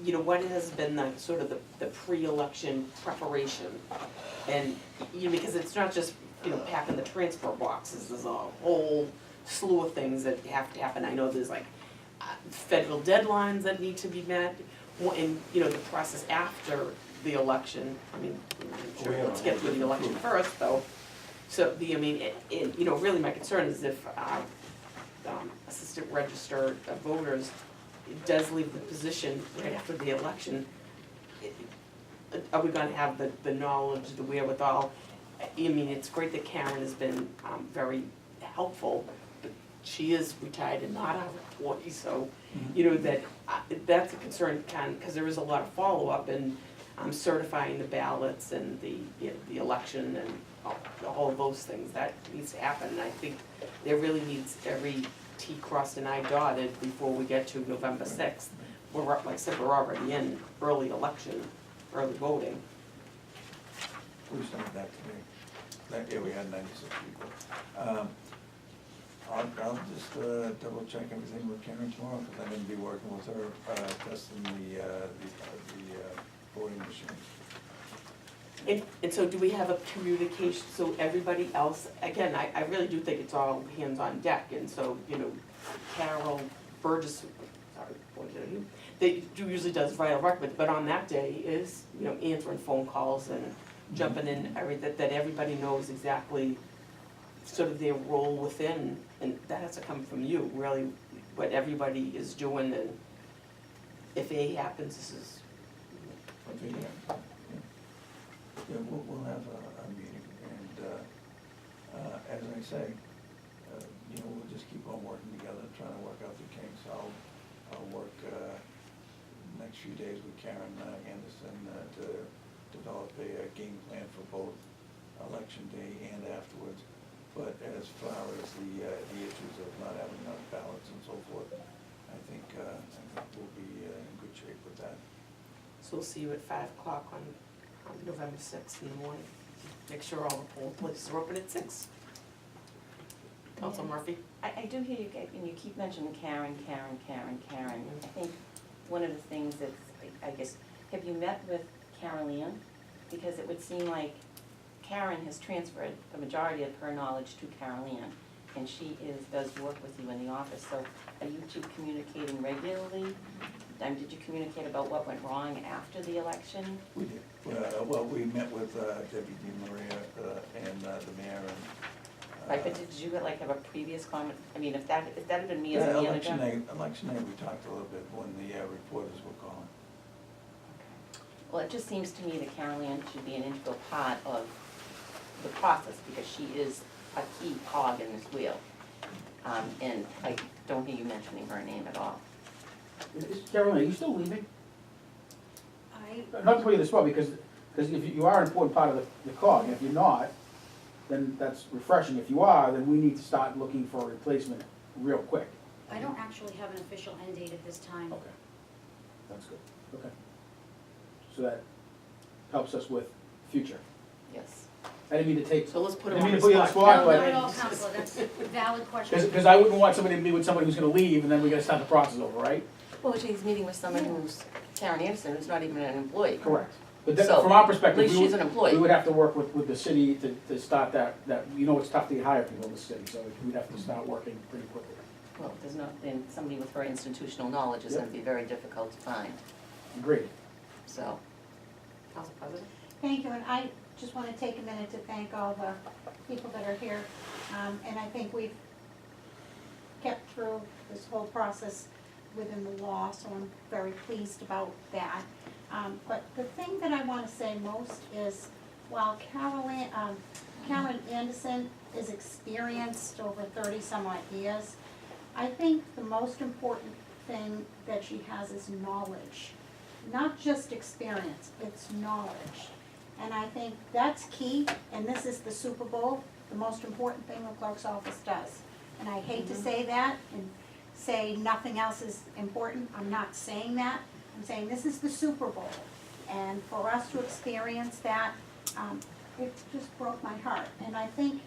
you know, what has been the sort of the pre-election preparation? And, you know, because it's not just, you know, packing the transfer boxes, there's a whole slew of things that have to happen. I know there's like federal deadlines that need to be met, and, you know, the process after the election. I mean, I'm sure, let's get through the election first, though. So I mean, you know, really my concern is if assistant register of voters does leave the position right after the election, are we gonna have the knowledge, the wherewithal? I mean, it's great that Karen has been very helpful, but she is retired and not our employee, so, you know, that's a concern, because there is a lot of follow-up and certifying the ballots and the election and all of those things, that needs to happen. And I think there really needs every T crossed and I dotted before we get to November 6th. Like I said, we're already in early election, early voting. We started that today. That year we had 96 people. I'll just double check everything with Karen tomorrow, because I'm gonna be working with her, testing the voting machines. And so do we have a communication, so everybody else, again, I really do think it's all hands on deck, and so, you know, Carol Burgess, sorry, what did I do? They usually does vital record, but on that day is, you know, answering phone calls and jumping in, that everybody knows exactly sort of their role within, and that has to come from you, really, what everybody is doing, and if A happens, this is. Okay, yeah. Yeah, we'll have a meeting, and, as I say, you know, we'll just keep on working together, trying to work out the kinks. I'll work, next few days with Karen Anderson, to develop a game plan for both election day and afterwards. But as far as the issues of not having enough ballots and so forth, I think we'll be in good shape with that. So we'll see you at 5 o'clock on November 6th in the morning. Make sure all the poll places are open at 6. Council Murphy? I do hear you, and you keep mentioning Karen. I think one of the things that's, I guess, have you met with Carol Ann? Because it would seem like Karen has transferred the majority of her knowledge to Carol Ann, and she does work with you in the office, so are you two communicating regularly? Did you communicate about what went wrong after the election? We did. Well, we met with Deputy Maria and the mayor and. Right, but did you like have a previous comment, I mean, if that had been me as a manager? Election night, we talked a little bit when the reporters were calling. Well, it just seems to me that Carol Ann should be an integral part of the process, because she is a key cog in this wheel. And I don't hear you mentioning her name at all. Carolyn, are you still leaving? I, Not to put you in the spot, because if you are an important part of the cog, and if you're not, then that's refreshing. If you are, then we need to start looking for a replacement real quick. I don't actually have an official end date at this time. Okay, that's good, okay. So that helps us with future. Yes. I didn't mean to take, So let's put I him didn't on mean to put the you on the spot. spot, No, not at but, all, Counselor, that's a valid question. because I wouldn't want somebody to be with somebody who's gonna leave, and then we gotta start the process over, right? Well, she's meeting with someone who's, Karen Anderson, who's not even an employee. Correct. But that, So, from our At perspective, least we she's an would, employee. we would have to work with the city to start that, you know, it's tough to hire people in the city, so we'd have to start working pretty quickly. Well, there's not, then somebody with her institutional knowledge is Yep. gonna be very difficult to find, Agreed. so. Council President? Thank you, and I just want to take a minute to thank all the people that are here. And I think we've kept through this whole process within the law, so I'm very pleased about that. But the thing that I want to say most is, while Karen Anderson is experienced over 30-some odd years, I think the most important thing that she has is knowledge. Not just experience, it's knowledge. And I think that's key, and this is the Super Bowl, the most important thing the clerk's office does. And I hate to say that and say nothing else is important, I'm not saying that. I'm saying this is the Super Bowl. And for us to experience that, it just broke my heart. And I think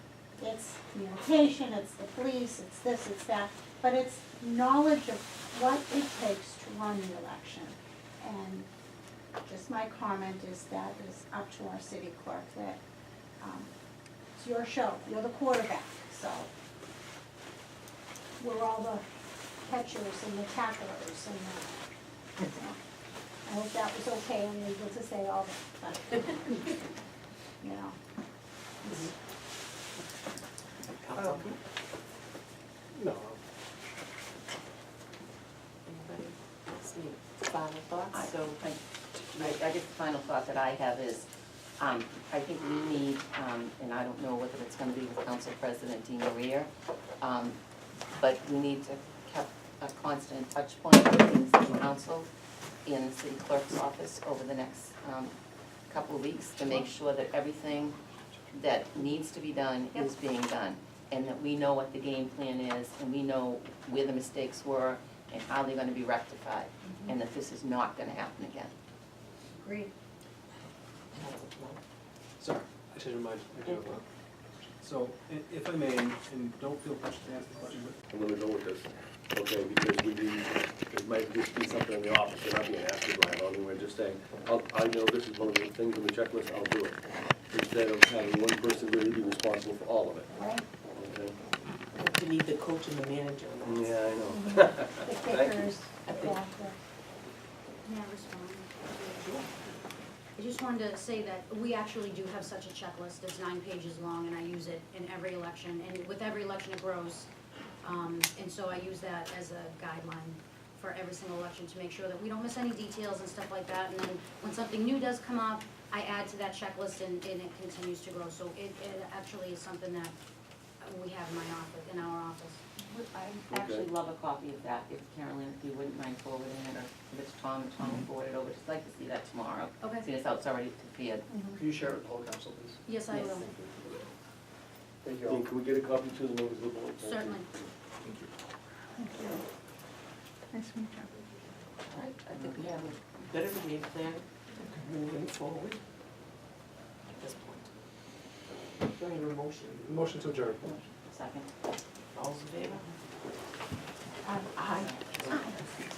it's communication, it's the police, it's this, it's that, but it's knowledge of what it takes to run the election. And just my comment is that is up to our city clerk, that it's your show, you're the quarterback, so we're all the catchers and the tacklers and the, so, I hope that was okay and able to say all that, but, you know. Council? No, Anybody else need final thoughts? So, I guess the final thought that I have is, I think we need, and I don't know whether it's gonna be with Council President Di Maria, but we need to keep a constant touch point between the city council and the city clerk's office over the next, couple of weeks to make sure that everything that needs to be done is being done. And that we know what the game plan is, and we know where the mistakes were, and how they're gonna be rectified, and that this is not gonna happen again. Agreed. Council Plum? sorry, I changed my mind. I do have one. So, if I may, and don't feel pressured to ask the question, but I'm gonna go with this, okay, because it might just be something in the office, and I'm being asked to drive on, and we're just saying, I know this is one of the things on the checklist, I'll do it. Instead of having one person really be responsible for all of it, Right? okay? You need the coach and the manager. and that's- Yeah, I know. The Thank you. kickers, I think- yeah, May I respond? I just wanted to say that we actually do have such a checklist, it's 9 pages long, and I use it in every election, and with every election it grows. And so I use that as a guideline for every single election to make sure that we don't miss any details and stuff like that. And then when something new does come up, I add to that checklist and it continues to grow. So it actually is something that we have in our office. I actually love a copy of that, if Carolyn, if you wouldn't mind forwarding it, or if it's Tom will forward it over, just like to see that tomorrow. Okay. See as how it's already prepared. can you share it with the whole council, please? Yes, I Yes. will, Thank you all. Dean, can we get a copy to the members of the board? Thank you. certainly. Thank you. Nice to meet you. All right, I think we have a better game plan moving forward at this point. Do I hear a motion? Motion to adjourn. Second. All's in favor? Aye. Aye.